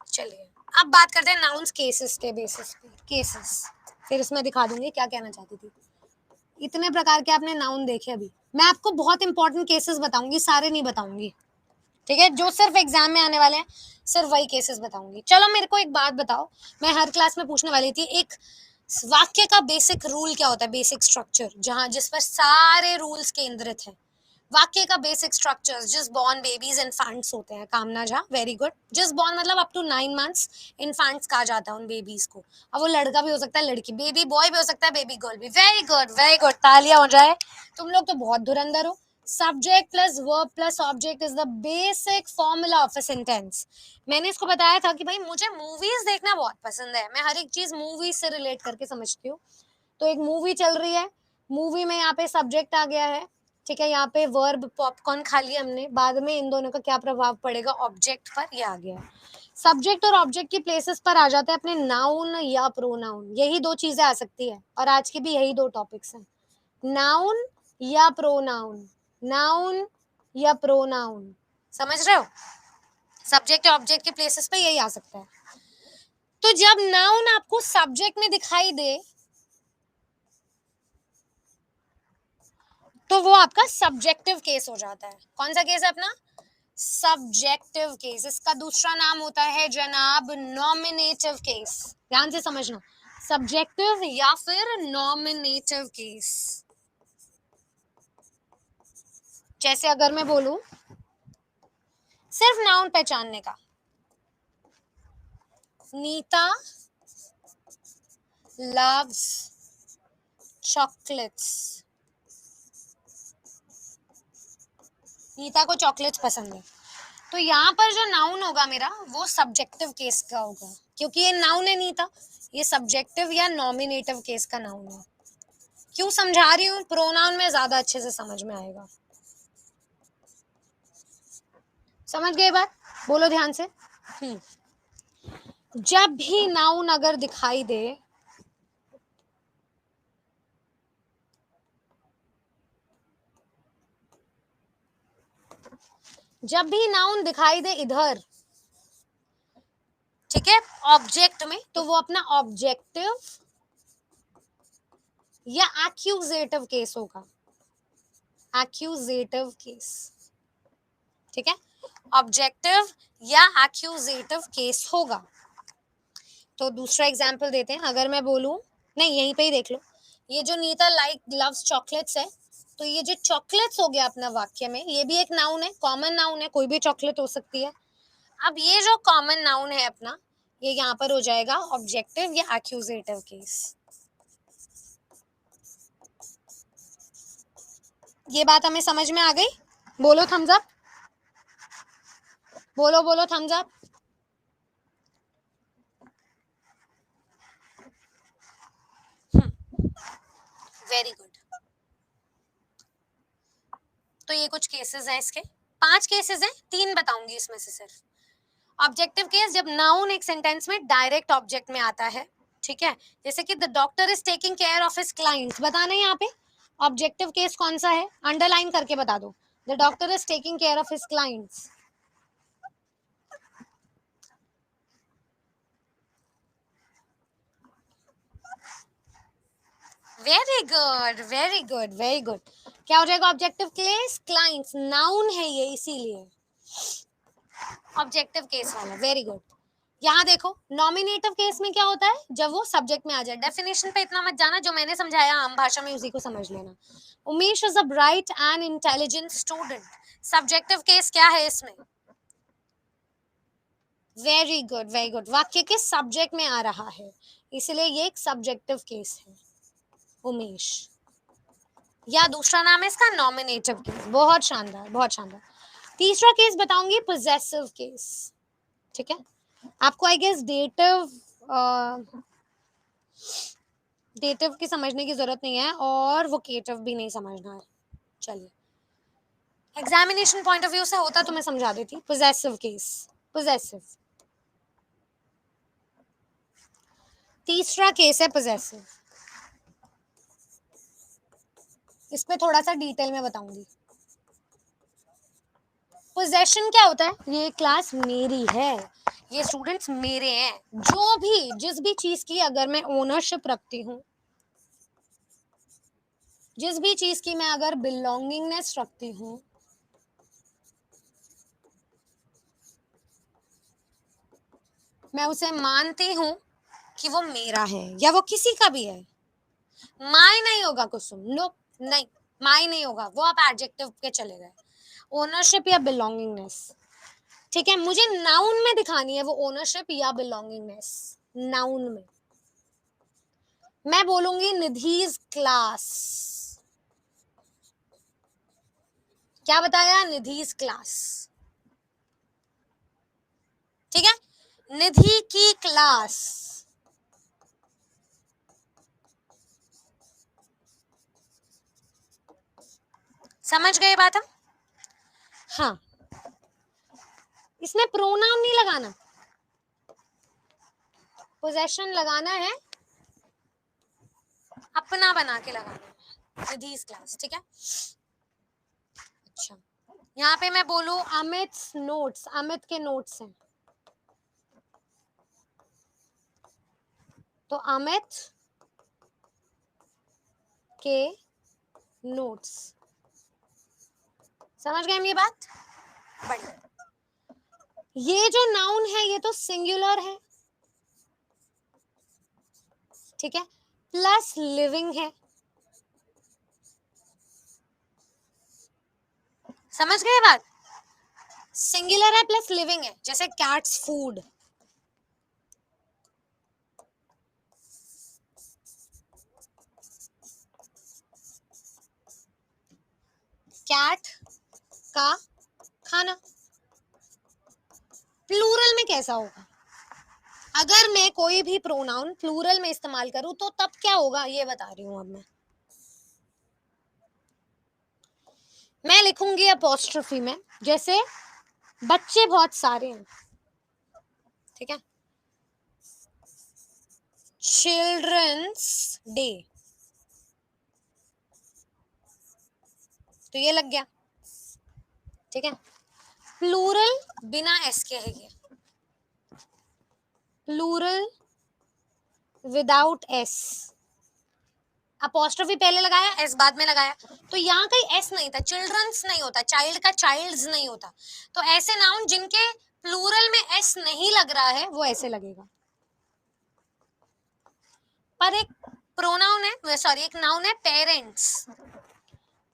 Speaker 1: चलिए, अब बात करते हैं नाउन्स केसेस के बेसिस पे। केसेस फिर इसमें दिखा दूंगी क्या कहना चाहती थी। इतने प्रकार के आपने नाउन देखे अभी, मैं आपको बहुत इंपॉर्टेंट केसेस बताऊंगी, सारे नहीं बताऊंगी, ठीक है? जो सिर्फ एग्जाम में आने वाले हैं, सिर्फ वही केसेस बताऊंगी। चलो मेरे को एक बात बताओ, मैं हर क्लास में पूछने वाली थी, एक वाक्य का बेसिक रूल क्या होता है, बेसिक स्ट्रक्चर, जहां जिस पर सारे रूल्स केंद्रित हैं। वाक्य का basic structures, just born, babies, infants होते हैं। कामना Jha, very good. Just born मतलब अप टू 9 मंथ्स, इन्फेंट्स कहा जाता है उन बेबीज को। अब वो लड़का भी हो सकता है, लड़की, बेबी बॉय भी हो सकता है, बेबी गर्ल भी। वेरी गुड, वेरी गुड, तालियां हो जाए। तुम लोग तो बहुत धुरंधर हो, subject plus verb plus object is the basic formula of a sentence. मैंने इसको बताया था कि भाई मुझे मूवीज देखना बहुत पसंद है, मैं हर एक चीज मूवी से रिलेट करके समझती हूँ। तो एक मूवी चल रही है, मूवी में यहाँ पे सब्जेक्ट आ गया है, ठीक है, यहाँ पे वर्ब पॉपकॉर्न खा लिया हमने, बाद में इन दोनों का क्या प्रभाव पड़ेगा ऑब्जेक्ट पर, ये आ गया। सब्जेक्ट और ऑब्जेक्ट की प्लेसेस पर आ जाते हैं अपने नाउन या प्रोनाउन, यही दो चीजें आ सकती है, और आज की भी यही दो टॉपिक्स हैं, नाउन या प्रोनाउन, नाउन या प्रोनाउन, समझ रहे हो? सब्जेक्ट और ऑब्जेक्ट के प्लेसेस पे यही आ सकता है। तो जब नाउन आपको सब्जेक्ट में दिखाई दे तो वो आपका सब्जेक्टिव केस हो जाता है। कौन सा केस है अपना? Subjective case. इसका दूसरा नाम होता है जनाब नॉमिनेटिव केस। ध्यान से समझना, सब्जेक्टिव या फिर नॉमिनेटिव केस। जैसे अगर मैं बोलूं सिर्फ नाउन पहचानने का, नीता loves chocolates, नीता को चॉकलेट्स पसंद है, तो यहाँ पर जो नाउन होगा मेरा वो सब्जेक्टिव केस का होगा, क्योंकि ये नाउन है नीता, ये सब्जेक्टिव या नॉमिनेटिव केस का नाउन है। क्यों समझा रही हूँ? प्रोनाउन में ज्यादा अच्छे से समझ में आएगा। समझ गए बात? बोलो ध्यान से। जब भी नाउन अगर दिखाई दे, जब भी नाउन दिखाई दे इधर, ठीक है, ऑब्जेक्ट में, तो वो अपना ऑब्जेक्टिव या एक्यूजेटिव केस होगा, एक्यूजेटिव केस, ठीक है, ऑब्जेक्टिव या एक्यूजेटिव केस होगा। तो दूसरा एग्जांपल देते हैं, अगर मैं बोलूं, नहीं यहीं पे ही देख लो, ये जो नीता लाइक लव्स चॉकलेट्स है, तो ये जो चॉकलेट्स हो गया अपना वाक्य में, ये भी एक नाउन है, कॉमन नाउन है, कोई भी चॉकलेट हो सकती है। अब ये जो कॉमन नाउन है अपना, ये यहाँ पर हो जाएगा ऑब्जेक्टिव या एक्यूजेटिव केस। ये बात हमें समझ में आ गई? बोलो थम्स अप, बोलो बोलो थम्स अप। Very good. तो ये कुछ केसेस हैं इसके, 5 केसेस हैं, 3 बताऊंगी इसमें से सिर्फ। ऑब्जेक्टिव केस, जब नाउन एक सेंटेंस में डायरेक्ट ऑब्जेक्ट में आता है, ठीक है, जैसे कि the doctor is taking care of his clients, बताना यहाँ पे ऑब्जेक्टिव केस कौन सा है, अंडरलाइन करके बता दो, the doctor is taking care of his clients. Very good very good very good. क्या हो जाएगा ऑब्जेक्टिव केस? क्लाइंट्स, नाउन है ये, इसीलिए ऑब्जेक्टिव केस वाला। Very good. यहाँ देखो नॉमिनेटिव केस में क्या होता है, जब वो सब्जेक्ट में आ जाए। डेफिनेशन पे इतना मत जाना, जो मैंने समझाया आम भाषा में उसी को समझ लेना। Umesh is a bright and intelligent student, subjective case क्या है इसमें? वेरी गुड वेरी गुड, वाक्य के सब्जेक्ट में आ रहा है, इसलिए ये एक सब्जेक्टिव केस है उमेश, या दूसरा नाम है इसका नॉमिनेटिव केस। बहुत शानदार बहुत शानदार। तीसरा केस बताऊंगी पोजेसिव केस, ठीक है, आपको आई गेस डेटिव की समझने की जरूरत नहीं है और वोकेटिव भी नहीं समझना है। चलिए, एग्जामिनेशन पॉइंट ऑफ व्यू से होता तो मैं समझा देती। पोजेसिव केस, पोजेसिव, तीसरा केस है पोजेसिव, इस पे थोड़ा सा डिटेल में बताऊंगी। पोजेशन क्या होता है? ये क्लास मेरी है, ये स्टूडेंट्स मेरे हैं, जो भी जिस भी चीज की अगर मैं ओनरशिप रखती हूँ, जिस भी चीज की मैं अगर बिलोंगिंगनेस रखती हूँ, मैं उसे मानती हूँ कि वो मेरा है या वो किसी का भी है। माय नहीं होगा कुसुम, नो नहीं, माय नहीं होगा, वो आप एडजेक्टिव के चले गए। ओनरशिप या बिलोंगिंगनेस, ठीक है, मुझे नाउन में दिखानी है वो ओनरशिप या बिलोंगिंगनेस। नाउन में मैं बोलूंगी निधिज क्लास, क्या बताया? निधिज क्लास। ठीक है, निधि की क्लास। समझ गए बात हम? हाँ, इसमें प्रोनाउन नहीं लगाना, पोजेशन लगाना है, अपना बना के लगाना है, निधिज क्लास। ठीक है, अच्छा, यहाँ पे मैं बोलूं अमित नोट्स, अमित के नोट्स हैं, तो अमित के नोट्स। समझ गए हम ये बात? बढ़िया। ये जो नाउन है ये तो सिंगुलर है, ठीक है, प्लस लिविंग है। समझ गए बात? सिंगुलर है प्लस लिविंग है, जैसे कैट्स फूड। कैट का खाना। प्लूरल में कैसा होगा? अगर मैं कोई भी प्रोनाउन प्लूरल में इस्तेमाल करूं तो तब क्या होगा, ये बता रही हूं अब मैं लिखूंगी अपोस्ट्रोफी में, जैसे बच्चे बहुत सारे हैं, ठीक है, चिल्ड्रंस डे, तो ये लग गया। ठीक है, प्लूरल बिना एस के है ये, प्लूरल विदाउट एस, अपोस्ट्रोफी पहले लगाया, एस बाद में लगाया, तो यहाँ कहीं एस नहीं था, चिल्ड्रंस नहीं होता, चाइल्ड का चाइल्ड्स नहीं होता, तो ऐसे नाउन जिनके प्लूरल में एस नहीं लग रहा है वो ऐसे लगेगा। पर एक प्रोनाउन है, सॉरी एक नाउन है पेरेंट्स,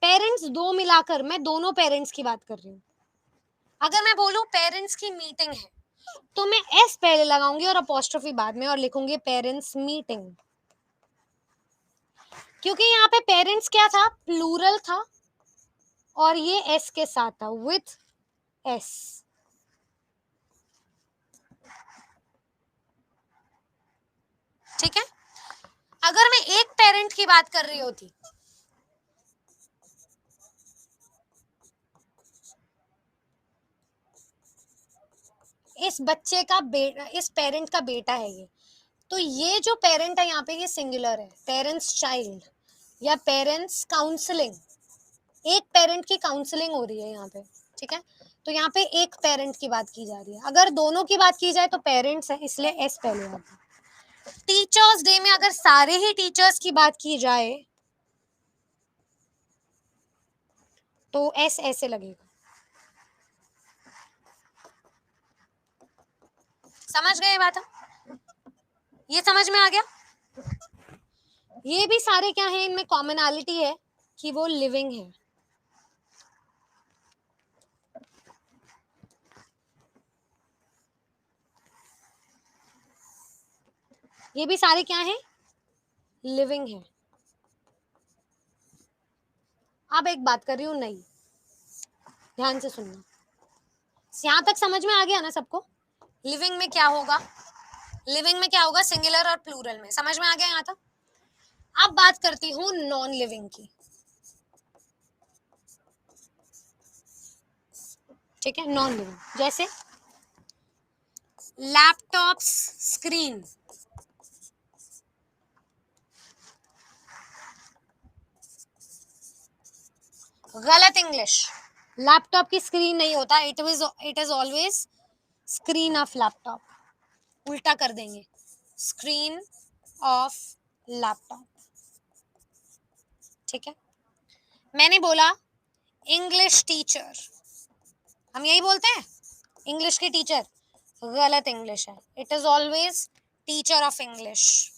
Speaker 1: पेरेंट्स दो मिलाकर, मैं दोनों पेरेंट्स की बात कर रही हूँ। अगर मैं बोलूं पेरेंट्स की मीटिंग है तो मैं एस पहले लगाऊंगी और अपोस्ट्रोफी बाद में और लिखूंगी पेरेंट्स मीटिंग, क्योंकि यहाँ पे पेरेंट्स क्या था, प्लूरल था और ये एस के साथ था, विथ एस। ठीक है, अगर मैं एक पेरेंट की बात कर रही होती, इस बच्चे का बेटा, इस पेरेंट का बेटा है ये, तो ये जो पेरेंट है यहाँ पे ये सिंगुलर है, पेरेंट्स चाइल्ड या पेरेंट्स काउंसलिंग, एक पेरेंट की काउंसलिंग हो रही है यहाँ पे। ठीक है, तो यहाँ पे एक पेरेंट की बात की जा रही है, अगर दोनों की बात की जाए तो पेरेंट्स है, इसलिए एस पहले आता है। टीचर्स डे में अगर सारे ही टीचर्स की बात की जाए तो एस ऐसे लगेगा। समझ गए बात हम? ये समझ में आ गया? ये भी सारे क्या है, इनमें कॉमनैलिटी है कि वो लिविंग है। ये भी सारे क्या है, लिविंग है। अब एक बात कर रही हूं नई, ध्यान से सुनना, यहां तक समझ में आ गया ना सबको? लिविंग में क्या होगा, लिविंग में क्या होगा, सिंगुलर और प्लूरल में, समझ में आ गया यहाँ तक? अब बात करती हूँ नॉन लिविंग की। ठीक है, नॉन लिविंग जैसे लैपटॉप स्क्रीन, गलत इंग्लिश, लैपटॉप की स्क्रीन नहीं होता, it is always screen of laptop, उल्टा कर देंगे, स्क्रीन ऑफ लैपटॉप। ठीक है, मैंने बोला इंग्लिश टीचर, हम यही बोलते हैं इंग्लिश की टीचर, गलत इंग्लिश है, it is always teacher of English.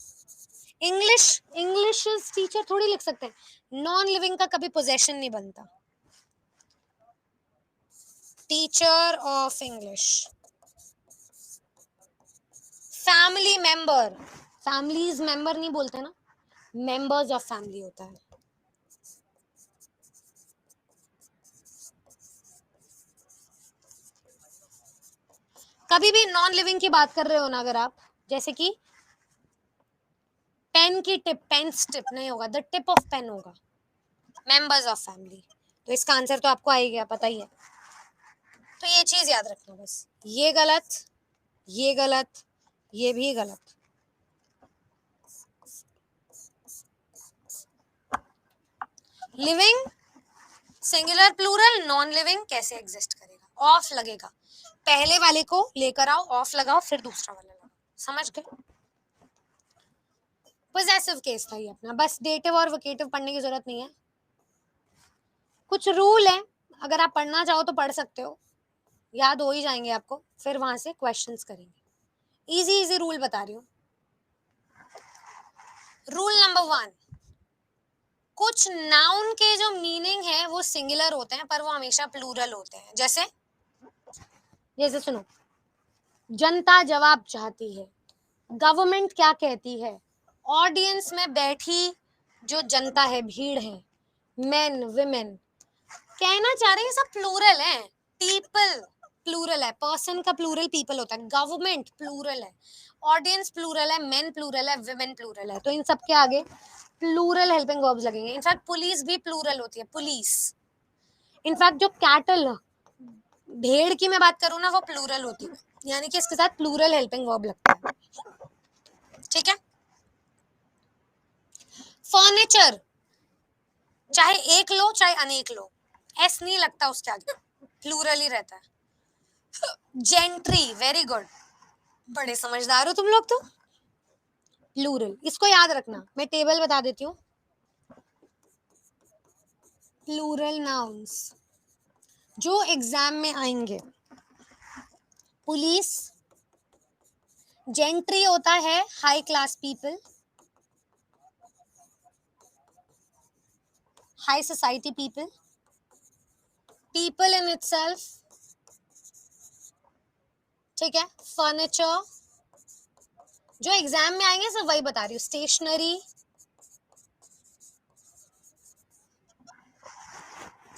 Speaker 1: English, English teacher थोड़ी लिख सकते हैं, नॉन लिविंग का कभी पोजेशन नहीं बनता, teacher of English. Family member, families member नहीं बोलते ना, मेंबर्स ऑफ फैमिली होता है। कभी भी नॉन लिविंग की बात कर रहे हो ना अगर आप, जैसे कि पेन की टिप, पेन्स टिप नहीं होगा, द टिप ऑफ पेन होगा, मेंबर्स ऑफ फैमिली। तो इसका आंसर तो आपको आ ही गया, पता ही है। तो ये चीज याद रखना बस, ये गलत, ये गलत, ये भी गलत। Living singular plural, non living कैसे एग्जिस्ट करेगा? ऑफ लगेगा, पहले वाले को लेकर आओ, ऑफ लगाओ, फिर दूसरा वाला लगाओ, समझ गए? पोजेसिव केस था ये अपना, बस डेटिव और वोकेटिव पढ़ने की जरूरत नहीं है। कुछ रूल है, अगर आप पढ़ना चाहो तो पढ़ सकते हो, याद हो ही जाएंगे आपको, फिर वहां से क्वेश्चंस करेंगे। इजी इजी रूल बता रही हूँ। रूल नंबर 1, कुछ नाउन के जो मीनिंग है वो सिंगुलर होते हैं पर वो हमेशा प्लूरल होते हैं। जैसे जैसे सुनो, जनता जवाब चाहती है, गवर्नमेंट क्या कहती है, ऑडियंस में बैठी जो जनता है, भीड़ है, मेन विमेन, कहना चाह रहे हैं सब प्लूरल है। पीपल प्लूरल है, पर्सन का प्लूरल पीपल होता है, गवर्नमेंट प्लूरल है, ऑडियंस प्लूरल है, मेन प्लूरल है, विमेन प्लूरल है। तो इन सब के आगे प्लूरल हेल्पिंग वर्ब्स लगेंगे। इनफैक्ट पुलिस भी प्लूरल होती है, पुलिस। इनफैक्ट जो कैटल, भेड़ की मैं बात करूँ ना, वो प्लूरल होती है, यानी कि इसके साथ प्लूरल हेल्पिंग वर्ब लगता है। ठीक है। फर्नीचर चाहे एक लो चाहे अनेक लो, एस नहीं लगता उसके आगे, प्लूरल ही रहता है। जेंट्री, वेरी गुड, बड़े समझदार हो तुम लोग तो। प्लूरल, इसको याद रखना, मैं टेबल बता देती हूँ। प्लूरल नाउन्स जो एग्जाम में आएंगे, पुलिस, जेंट्री होता है high class people, high society people, people in itself, ठीक है। फर्नीचर जो एग्जाम में आएंगे सब वही बता रही हूँ, स्टेशनरी,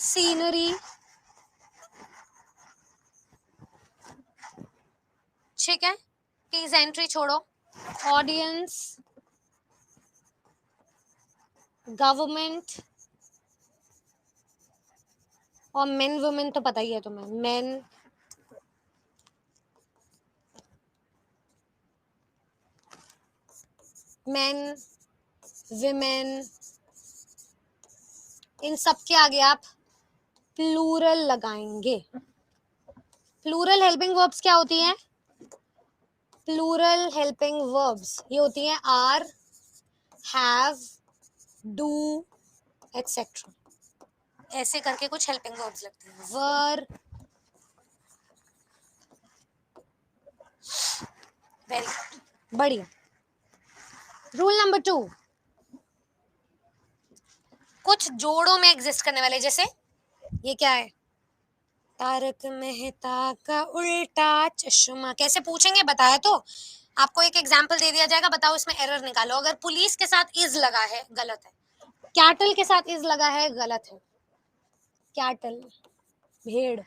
Speaker 1: सीनरी, ठीक है, प्लीज एंट्री छोड़ो, ऑडियंस, गवर्नमेंट, और मेन वुमेन तो पता ही है तुम्हें, मेन, मेन विमेन, इन सब के आगे आप प्लूरल लगाएंगे। प्लूरल हेल्पिंग वर्ब्स क्या होती हैं? प्लूरल हेल्पिंग वर्ब्स ये होती हैं आर, हैव, डू, एटसेट्रा, ऐसे करके कुछ हेल्पिंग वर्ब्स लगते हैं। वर, वेरी गुड, बढ़िया। रूल नंबर 2, कुछ जोड़ों में एग्जिस्ट करने वाले, जैसे ये क्या है, तारक मेहता का उल्टा चश्मा, कैसे पूछेंगे, बताया तो आपको, एक एग्जाम्पल दे दिया जाएगा, बताओ इसमें एरर निकालो। अगर पुलिस के साथ इज लगा है गलत है, कैटल के साथ इज लगा है गलत है, कैटल भेड़,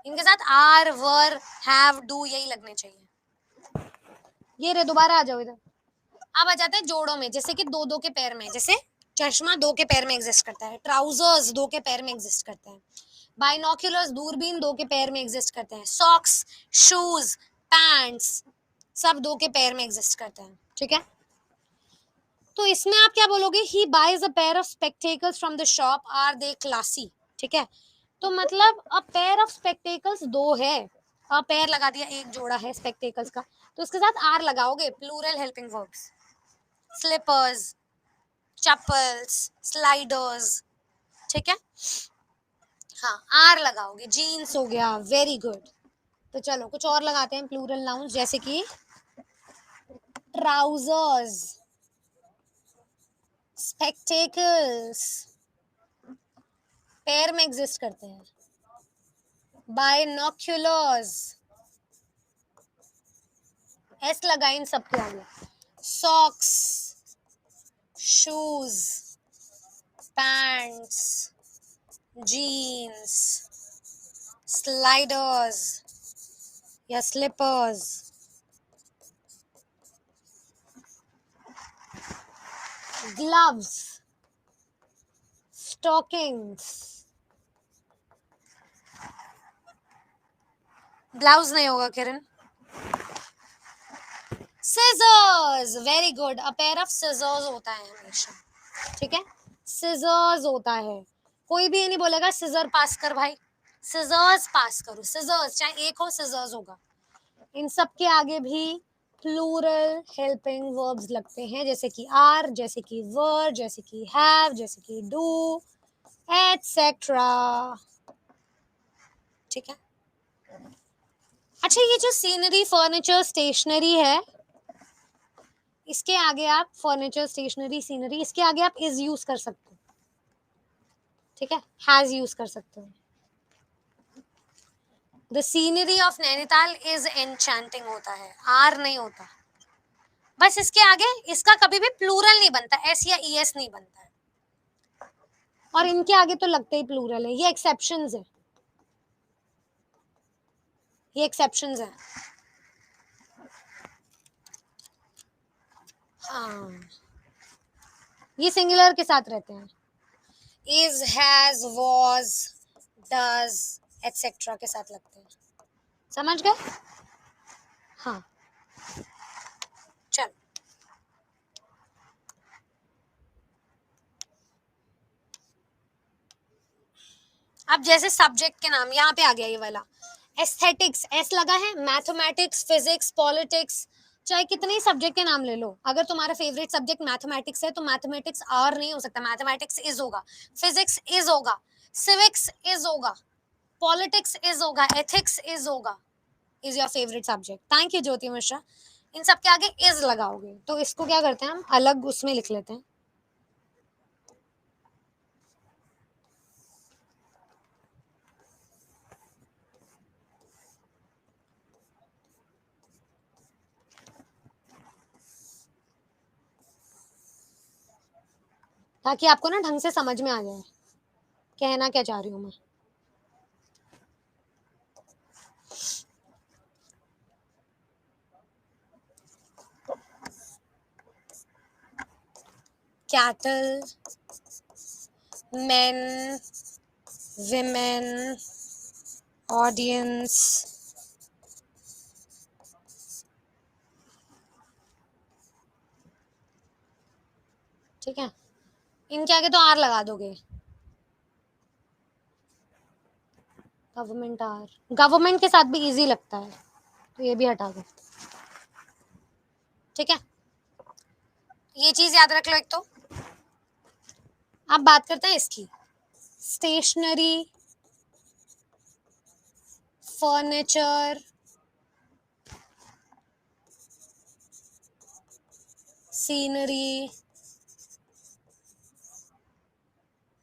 Speaker 1: इनके साथ आर, वर, हैव, डू यही लगने चाहिए। ये रे, दोबारा आ जाओ इधर। अब आ जाते हैं जोड़ों में, जैसे कि दो दो के पैर में, जैसे चश्मा दो के पैर में एग्जिस्ट करता है, ट्राउजर्स दो के पैर में एग्जिस्ट करते हैं, बाइनोक्यूलर्स दूरबीन दो के पैर में एग्जिस्ट करते हैं, सॉक्स, शूज, पैंट्स सब दो के पैर में एग्जिस्ट करते हैं, ठीक है। तो इसमें आप क्या बोलोगे, he buys a pair of spectacles from the shop, are they classy, ठीक है। तो मतलब अ पेयर ऑफ स्पेक्टेकल्स दो है, अ पेयर लगा दिया, एक जोड़ा है स्पेक्टेकल्स का, तो उसके साथ आर लगाओगे, plural helping verbs, slippers, chappals, sliders, ठीक है। हाँ, आर लगाओगे, जीन्स हो गया, वेरी गुड। तो चलो कुछ और लगाते हैं प्लूरल नाउन्स, जैसे कि ट्राउजर्स, स्पेक्टेकल्स पैर में एग्जिस्ट करते हैं, बाइनोक्यूलर्स, एस लगा इन सबके आगे, socks, shoes, pants, jeans, sliders, या स्लीपर्स, ग्लव्स, स्टॉकिंग्स, ब्लाउज नहीं होगा Kiran, scissors, very good, a pair of scissors होता है हमेशा, ठीक है, सिजर्स होता है, कोई भी ये नहीं बोलेगा सिजर पास कर भाई, सिजर्स पास करो, सिजर्स चाहे एक हो सिजर्स होगा। इन सब के आगे भी प्लूरल हेल्पिंग वर्ब्स लगते हैं, जैसे कि आर, जैसे कि वर, जैसे कि हैव, जैसे कि डू, एटसेट्रा, ठीक है। अच्छा, ये जो सीनरी, फर्नीचर, स्टेशनरी है, इसके आगे आप फर्नीचर, स्टेशनरी, सीनरी, इसके आगे आप इज यूज कर सकते हो, ठीक है, हैज यूज कर सकते हो। The scenery of Nainital is enchanting होता है, आर नहीं होता, बस इसके आगे इसका कभी भी प्लूरल नहीं बनता, एस या ई एस नहीं बनता है, और इनके आगे तो लगते ही प्लूरल है, ये एक्सेप्शंस है, ये एक्सेप्शंस है। हाँ, ये सिंगुलर के साथ रहते हैं, is, has, was, does, etcetera के साथ लगते हैं, समझ गए? हाँ, चल, अब जैसे सब्जेक्ट के नाम यहाँ पे आ गया ये वाला, एस्थेटिक्स, एस लगा है, मैथमेटिक्स, फिजिक्स, पॉलिटिक्स, चाहे कितने ही सब्जेक्ट के नाम ले लो, अगर तुम्हारा फेवरेट सब्जेक्ट मैथमेटिक्स है तो मैथमेटिक्स आर नहीं हो सकता, मैथमेटिक्स इज होगा, फिजिक्स इज होगा, सिविक्स इज होगा, पॉलिटिक्स इज होगा, एथिक्स इज होगा, is your favourite subject. Thank you Jyoti Mishra. इन सब के आगे इज लगाओगे तो इसको क्या करते हैं हम, अलग उसमें लिख लेते हैं, ताकि आपको ना ढंग से समझ में आ जाए कहना क्या चाह रही हूँ मैं। कैटल, men, women, audience, ठीक है, इनके आगे तो आर लगा दोगे, गवर्नमेंट आर, गवर्नमेंट के साथ भी इजी लगता है तो ये भी हटा दो, ठीक है, ये चीज याद रख लो एक तो। अब बात करते हैं इसकी, स्टेशनरी, फर्नीचर, सीनरी,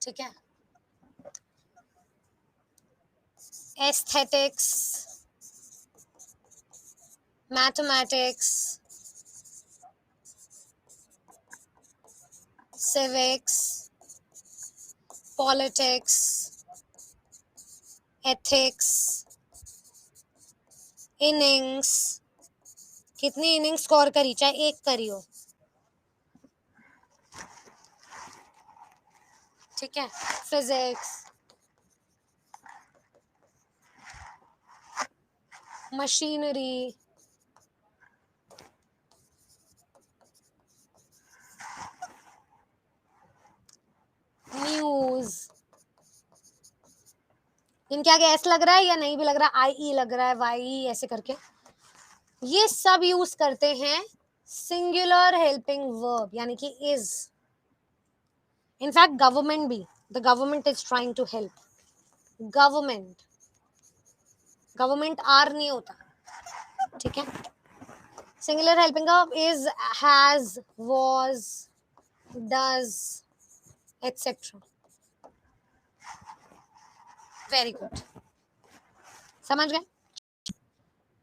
Speaker 1: ठीक है, aesthetics, mathematics, civics, politics, ethics, innings, कितनी इनिंग्स स्कोर करी, चाहे एक करी हो, ठीक है, फिजिक्स, मशीनरी, न्यूज, इनके आगे एस लग रहा है या नहीं भी लग रहा है, आई ई लग रहा है, वाई ई ऐसे करके, ये सब यूज करते हैं सिंगुलर हेल्पिंग वर्ब यानी कि इज। इनफैक्ट गवर्नमेंट भी, the government is trying to help, government, government are नहीं होता, ठीक है, singular helping verb is, has, was, does, etcetera, very good, समझ गए?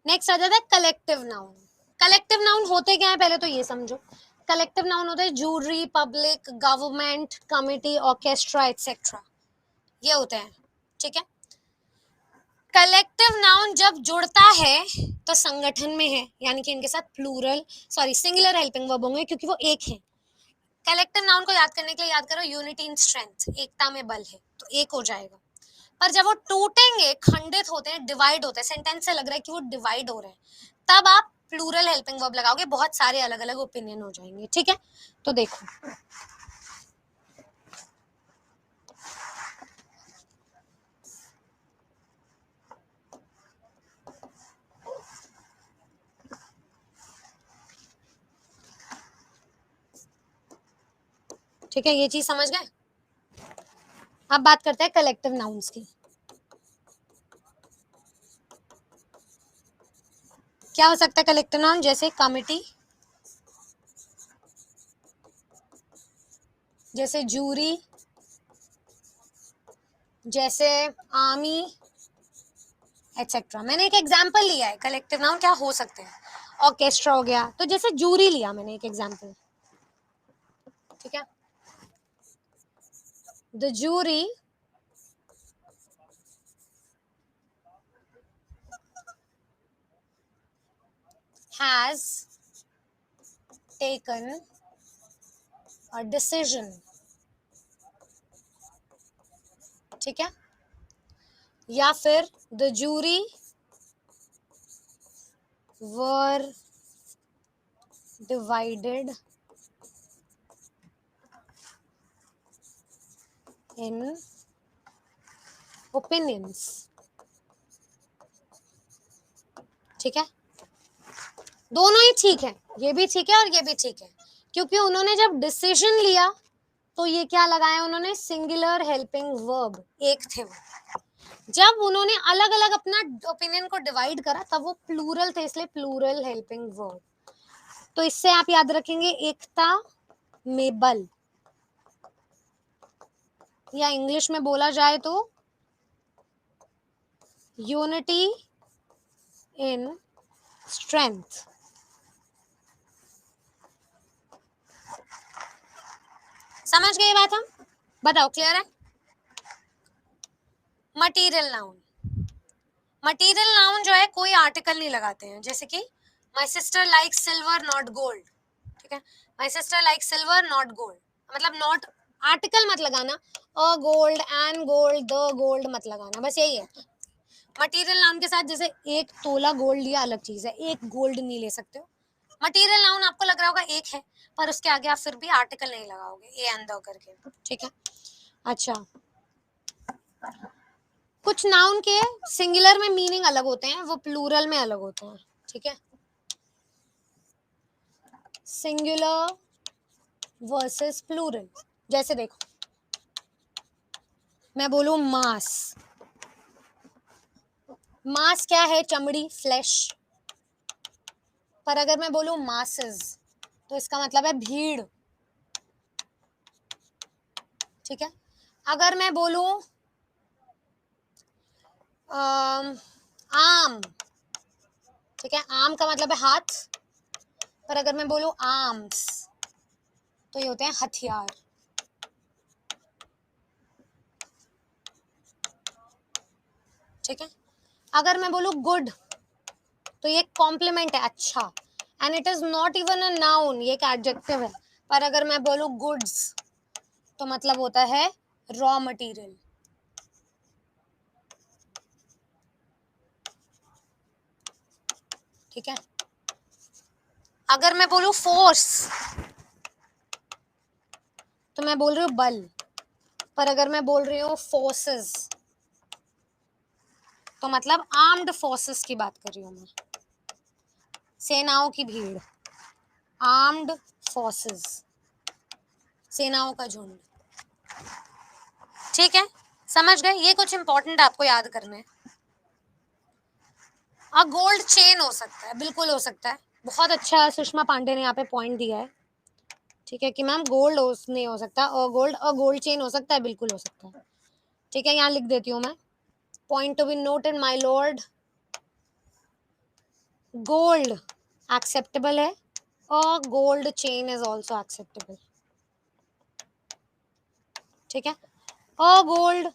Speaker 1: नेक्स्ट आ जाता है कलेक्टिव नाउन। कलेक्टिव नाउन होते क्या है पहले तो ये समझो, कलेक्टिव नाउन होता है jury, public, government, committee, orchestra, etcetera, ये होते हैं, ठीक है। कलेक्टिव नाउन जब जुड़ता है तो संगठन में है, यानी कि इनके साथ सिंगुलर हेल्पिंग वर्ब होंगे क्योंकि वो एक है। कलेक्टिव नाउन को याद करने के लिए याद करो यूनिटी इन स्ट्रेंथ, एकता में बल है, तो एक हो जाएगा। पर जब वो टूटेंगे, खंडित होते हैं, डिवाइड होते हैं, सेंटेंस से लग रहा है कि वो डिवाइड हो रहे हैं, तब आप प्लूरल हेल्पिंग वर्ब लगाओगे, बहुत सारे अलग अलग ओपिनियन हो जाएंगे। ठीक है, तो देखो ठीक है, ये चीज समझ गए। अब बात करते हैं कलेक्टिव नाउन्स की। क्या हो सकता है कलेक्टिव नाउन? जैसे कमिटी, जैसे जूरी, जैसे आर्मी, एक्सेट्रा। मैंने एक एग्जांपल लिया है कलेक्टिव नाउन क्या हो सकते हैं। ऑर्केस्ट्रा हो गया, तो जैसे जूरी लिया मैंने एक एग्जांपल। ठीक है, the jury has taken a decision। ठीक है, या फिर the jury were divided in opinions। ठीक है, दोनों ही ठीक है, ये भी ठीक है और ये भी ठीक है, क्योंकि उन्होंने जब डिसीजन लिया तो ये क्या लगाया उन्होंने? सिंगुलर हेल्पिंग वर्ब, एक थे वो। जब उन्होंने अलग अलग अपना ओपिनियन को डिवाइड करा तब वो प्लूरल थे, इसलिए प्लूरल हेल्पिंग वर्ब। तो इससे आप याद रखेंगे एकता में बल, या इंग्लिश में बोला जाए तो यूनिटी इन स्ट्रेंथ। समझ गए बात हम? बताओ, क्लियर है? मटीरियल नाउन, मटीरियल नाउन जो है कोई आर्टिकल नहीं लगाते हैं, जैसे कि my sister like silver not gold. ठीक है, my sister like silver not gold, मतलब नॉट आर्टिकल मत लगाना, a gold, an gold, the gold मत लगाना, बस यही है। मटीरियल नाउन के साथ जैसे एक तोला गोल्ड लिया अलग चीज है, एक गोल्ड नहीं ले सकते हो। मटीरियल नाउन आपको लग रहा होगा एक है, पर उसके आगे आप फिर भी आर्टिकल नहीं लगाओगे ए एंड द करके। ठीक है, अच्छा, कुछ नाउन के सिंगुलर में मीनिंग अलग होते हैं, वो प्लूरल में अलग होते हैं। ठीक है, सिंगुलर वर्सेस प्लूरल। जैसे देखो, मैं बोलूं मास, मास क्या है? चमड़ी, फ्लैश। पर अगर मैं बोलूं मासेस तो इसका मतलब है भीड़। ठीक है, अगर मैं बोलूं आम, ठीक है, आम का मतलब है हाथ, पर अगर मैं बोलूं आर्म्स तो ये होते हैं हथियार। ठीक है, अगर मैं बोलूं गुड तो ये कॉम्प्लीमेंट है, अच्छा, and it is not even a noun, ये एक एडजेक्टिव है। पर अगर मैं बोलूं गुड्स तो मतलब होता है रॉ मटेरियल। ठीक है, अगर मैं बोलूं फोर्स तो मैं बोल रही हूँ बल, पर अगर मैं बोल रही हूँ फोर्सेस तो मतलब आर्म्ड फोर्सेस की बात कर रही हूँ मैं, सेनाओं की भीड़, आर्म्ड फोर्सेस, सेनाओं का झुंड। ठीक है, समझ गए? ये कुछ इंपॉर्टेंट आपको याद करना है। गोल्ड चेन हो सकता है, बिल्कुल हो सकता है, बहुत अच्छा सुषमा पांडे ने यहाँ पे पॉइंट दिया है। ठीक है, कि मैम गोल्ड नहीं हो सकता, और गोल्ड चेन हो सकता है, बिल्कुल हो सकता है। ठीक है, यहाँ लिख देती हूँ मैं, point to be noted my lord, gold acceptable है और gold chain is also acceptable. ठीक है, और gold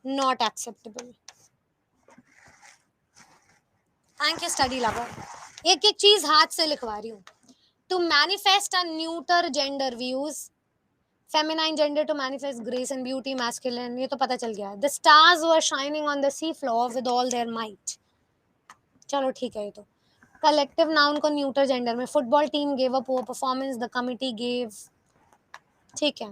Speaker 1: not acceptable. Thank you study lover. एक एक चीज हाथ से लिखवा रही हूँ। To manifest a neuter gender views, feminine gender to manifest grace and beauty, masculine, ये तो पता चल गया। The stars were shining on the sea floor with all their might, चलो ठीक है ये तो। कलेक्टिव नाउन को न्यूटर जेंडर में, football team gave a poor performance, the committee gave, ठीक है,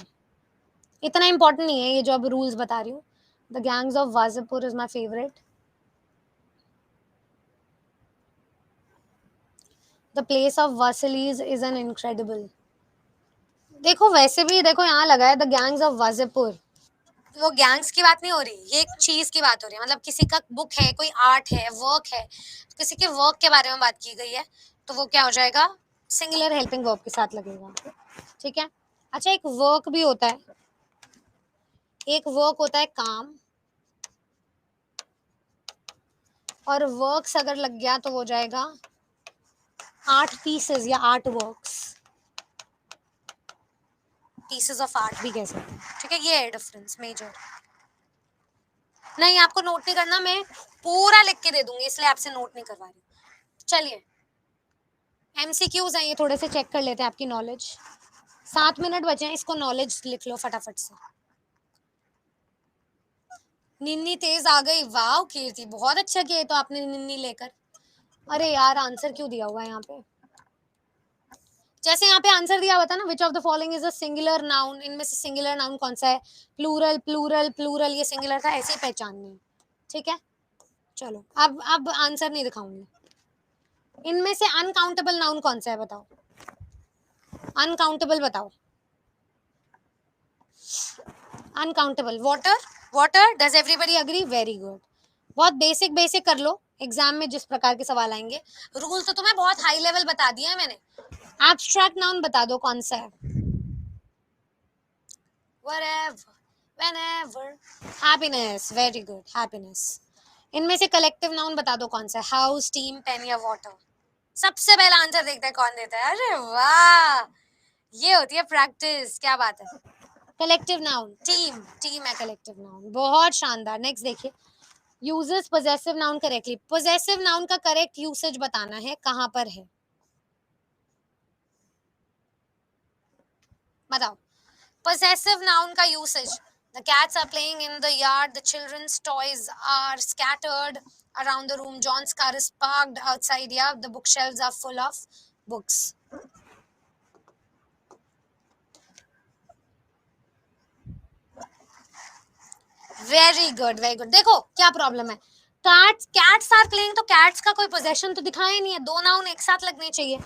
Speaker 1: इतना इंपॉर्टेंट नहीं है ये जो अब रूल्स बता रही हूँ। The Gangs of Wasseypur is my favourite. The place of Versailles is an incredible. देखो वैसे भी देखो यहाँ लगा है द गैंग्स ऑफ वाजीपुर, वो गैंग्स की बात नहीं हो रही, ये एक चीज की बात हो रही है। मतलब किसी का बुक है, कोई आर्ट है, वर्क है, तो किसी के वर्क के बारे में बात की गई है, तो वो क्या हो जाएगा, सिंगुलर हेल्पिंग वर्ब के साथ लगेगा, ठीक है। अच्छा एक वर्क भी होता है, एक वर्क होता है काम, और वर्क्स अगर लग गया तो हो जाएगा आर्ट पीसेस या art works, pieces of art भी कह सकते हैं, ठीक है। ये है डिफरेंस मेजर। नहीं आपको नोट नहीं करना, मैं पूरा लिख के दे दूंगी, इसलिए आपसे नोट नहीं करवा रही। चलिए एमसीक्यूज हैं ये, थोड़े से चेक कर लेते हैं आपकी नॉलेज। 7 मिनट बचे हैं, इसको नॉलेज लिख लो फटाफट से। निन्नी तेज आ गई, वाह कीर्ति बहुत अच्छा किया तो आपने निन्नी लेकर। अरे यार आंसर क्यों दिया हुआ है यहाँ पे, जैसे यहाँ पे आंसर दिया हुआ था ना, which of the following is a singular noun, इनमें से सिंगुलर नाउन कौन सा है, प्लूरल प्लूरल प्लूरल, ये सिंगुलर था, ऐसे ही पहचाननी है, ठीक है। चलो अब आंसर नहीं दिखाऊंगी। इनमें से अनकाउंटेबल नाउन कौन सा है बताओ, अनकाउंटेबल बताओ, uncountable. Water, water, does everybody agree, very good. बहुत बेसिक बेसिक कर लो, एग्जाम में जिस प्रकार के सवाल आएंगे। रूल तो तुम्हें बहुत हाई लेवल बता दिया है मैंने। एब्स्ट्रैक्ट नाउन बता दो कौन सा है, wherever, whenever, happiness, very good, happiness। इनमें से कलेक्टिव नाउन बता दो कौन सा है, हाउस, टीम, पेन या वाटर। सबसे पहला आंसर देखते हैं कौन देता है, अरे वाह, ये होती है प्रैक्टिस, क्या बात है। कलेक्टिव नाउन टीम, टीम है कलेक्टिव नाउन, बहुत शानदार। नेक्स्ट देखिए, uses possessive noun correctly, possessive noun का करेक्ट यूसेज बताना है, कहां पर है बताओ। पोजेसिव नाउन का usage, the cats are playing in the yard, the children's toys are scattered around the room, John's car is parked outside, yeah, the bookshelves are full of books। Very good very good. देखो क्या problem है, cats, cats are playing, तो cats का कोई possession तो दिखाया ही नहीं है, दो नाउन एक साथ लगने चाहिए।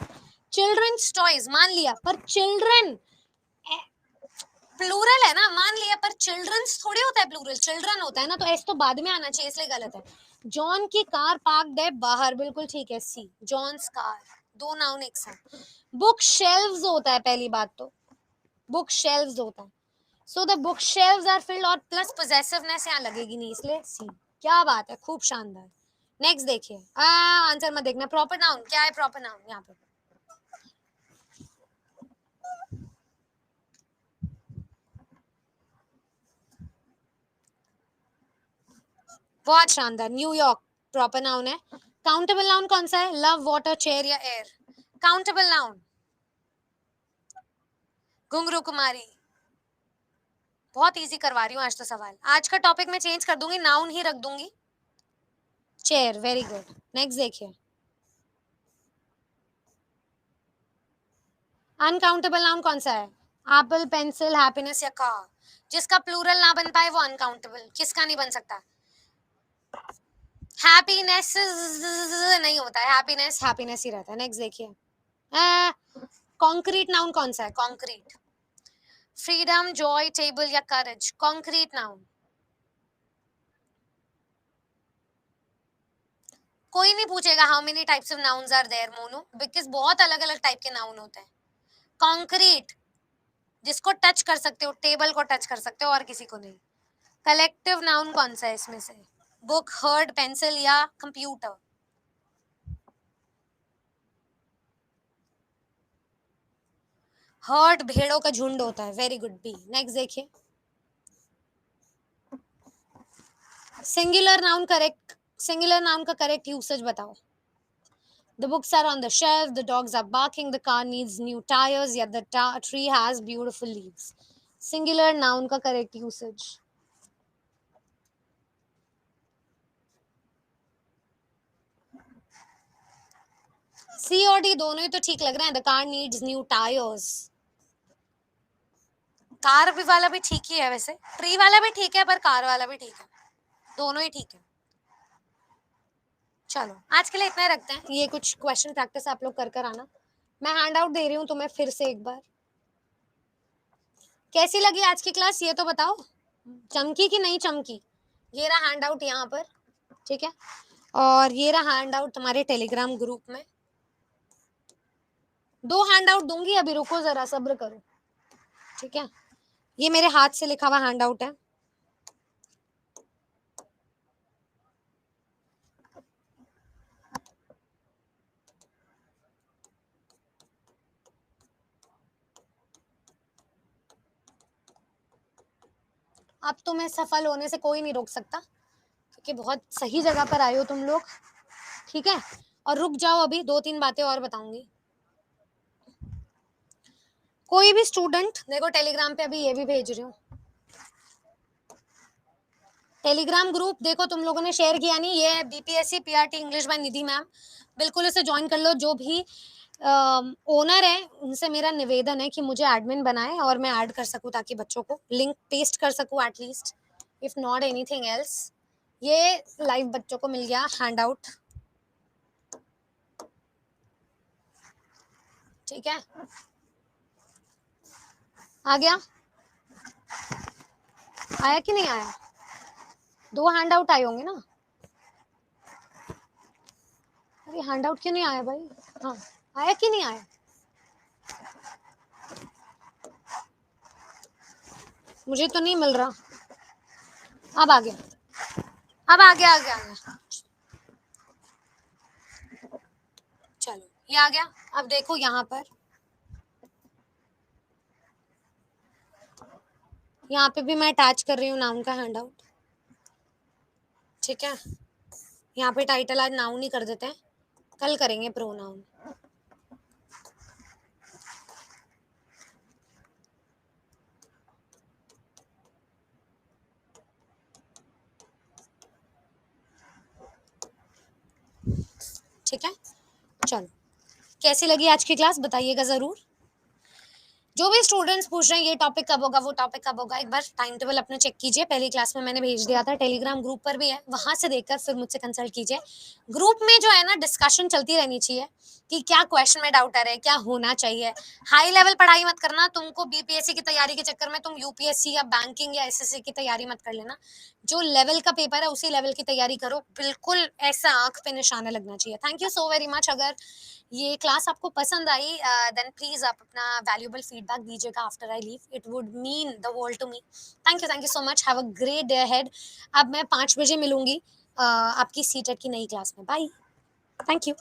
Speaker 1: चिल्ड्रंस टॉयज मान लिया, पर चिल्ड्रन प्लूरल है ना, मान लिया, पर चिल्ड्रंस थोड़ी होता है प्लूरल, चिल्ड्रन होता है ना, तो एस तो बाद में आना चाहिए, इसलिए गलत है। जॉन की कार पार्क्ड है बाहर, बिल्कुल ठीक है, सी जॉन्स कार, दो नाउन एक साथ। बुक शेल्व्स होता है, पहली बात तो बुक शेल्व्स होता है, so the book shelves are filled, और प्लस पोजेसिवनेस यहाँ लगेगी नहीं, इसलिए सी। क्या बात है, खूब शानदार। नेक्स्ट देखिए, आंसर मत देखना, प्रॉपर नाउन क्या है, प्रॉपर नाउन यहाँ पे बहुत शानदार, न्यूयॉर्क प्रॉपर नाउन है। काउंटेबल नाउन कौन सा है, लव, वाटर, चेयर या एयर। काउंटेबल नाउन घुंगरू कुमारी, बहुत इजी करवा रही हूँ आज तो सवाल, आज का टॉपिक मैं चेंज कर दूंगी, नाउन ही रख दूंगी, चेयर, वेरी गुड। नेक्स्ट देखिए, अनकाउंटेबल नाउन कौन सा है, एप्पल, पेंसिल, हैप्पीनेस या कार। जिसका प्लूरल ना बन पाए वो अनकाउंटेबल, किसका नहीं बन सकता, हैप्पीनेस नहीं होता है, हैप्पीनेस हैप्पीनेस ही रहता है। नेक्स्ट देखिए, कॉन्क्रीट नाउन कौन सा है, कॉन्क्रीट, फ्रीडम, जॉय, टेबल या करेज। कॉन्क्रीट नाउन कोई नहीं पूछेगा how many types of nouns are there Monu, because बहुत अलग अलग टाइप के नाउन होते हैं। कॉन्क्रीट जिसको टच कर सकते हो, टेबल को टच कर सकते हो और किसी को नहीं। कलेक्टिव नाउन कौन सा है इसमें से, बुक, हर्ड, पेंसिल या कंप्यूटर। हर्ड भेड़ों का झुंड होता है, वेरी गुड, बी। नेक्स्ट देखिए, singular noun correct, singular noun का करेक्ट यूसेज बताओ। The books are on the shelf, the dogs are barking, the car needs new tires, yet the tree has beautiful leaves. Singular noun का correct usage. सी और D दोनों ही तो ठीक लग रहे हैं. The car needs new tyres. Car भी वाला भी ठीक ही है वैसे. ट्री वाला भी ठीक है पर कार वाला भी ठीक है. दोनों ही ठीक है. चलो आज के लिए इतना ही रखते हैं. ये कुछ क्वेश्चन प्रैक्टिस आप लोग कर कर आना. मैं हैंड आउट दे रही हूँ तुम्हें फिर से एक बार. कैसी लगी आज की क्लास ये तो बताओ. चमकी कि नहीं चमकी. ये रहा हैंड आउट यहाँ पर. ठीक है. और ये रहा हैंड आउट तुम्हारे टेलीग्राम ग्रुप में. 2 हैंड आउट दूंगी अभी. रुको जरा सब्र करो. ठीक है. ये मेरे हाथ से लिखा हुआ हैंड आउट है. अब तुम्हें सफल होने से कोई नहीं रोक सकता क्योंकि बहुत सही जगह पर आए हो तुम लोग. ठीक है. और रुक जाओ अभी 2-3 बातें और बताऊंगी. कोई भी स्टूडेंट देखो टेलीग्राम पे अभी ये भी भेज रही हूँ. टेलीग्राम ग्रुप देखो तुम लोगों ने शेयर किया नहीं. ये BPSC PRT English by Nidhi ma'am. बिल्कुल इसे ज्वाइन कर लो. जो भी ओनर है उनसे मेरा निवेदन है कि मुझे एडमिन बनाए और मैं ऐड कर सकूं ताकि बच्चों को लिंक पेस्ट कर सकूं at least if not anything else. ये लाइव बच्चों को मिल गया हैंड आउट. ठीक है. आ गया. आया कि नहीं आया. 2 हैंड आउट आए होंगे ना. अरे हैंड आउट क्यों नहीं आया भाई. हाँ आया कि नहीं आया. मुझे तो नहीं मिल रहा. अब आ गया. अब आ गया. चलो ये आ गया. अब देखो यहाँ पर. यहाँ पे भी मैं अटैच कर रही हूँ नाउन का हैंड आउट. ठीक है. यहाँ पे टाइटल आज नाउन ही कर देते हैं. कल करेंगे प्रोनाउन. ठीक है. चलो कैसी लगी आज की क्लास बताइएगा जरूर. जो भी स्टूडेंट्स पूछ रहे हैं ये टॉपिक कब होगा वो टॉपिक कब होगा एक बार टाइम टेबल अपने चेक कीजिए. पहली क्लास में मैंने भेज दिया था. टेलीग्राम ग्रुप पर भी है. वहां से देखकर फिर मुझसे कंसल्ट कीजिए. ग्रुप में जो है ना डिस्कशन चलती रहनी चाहिए कि क्या क्वेश्चन में डाउट आ रहा है क्या होना चाहिए. हाई लेवल पढ़ाई मत करना. तुमको बीपीएससी की तैयारी के चक्कर में तुम यूपीएससी या बैंकिंग या एसएससी की तैयारी मत कर लेना. जो लेवल का पेपर है उसी लेवल की तैयारी करो. बिल्कुल ऐसा आंख पे निशाना लगना चाहिए. Thank you so very much. अगर ये क्लास आपको पसंद आई देन प्लीज आप अपना वैल्यूएबल फीडबैक दीजिएगा after I leave. It would mean the world to me. Thank you so much. Have a great day ahead. अब मैं 5 बजे मिलूंगी आपकी सीटेट की नई क्लास में. बाय. Thank you.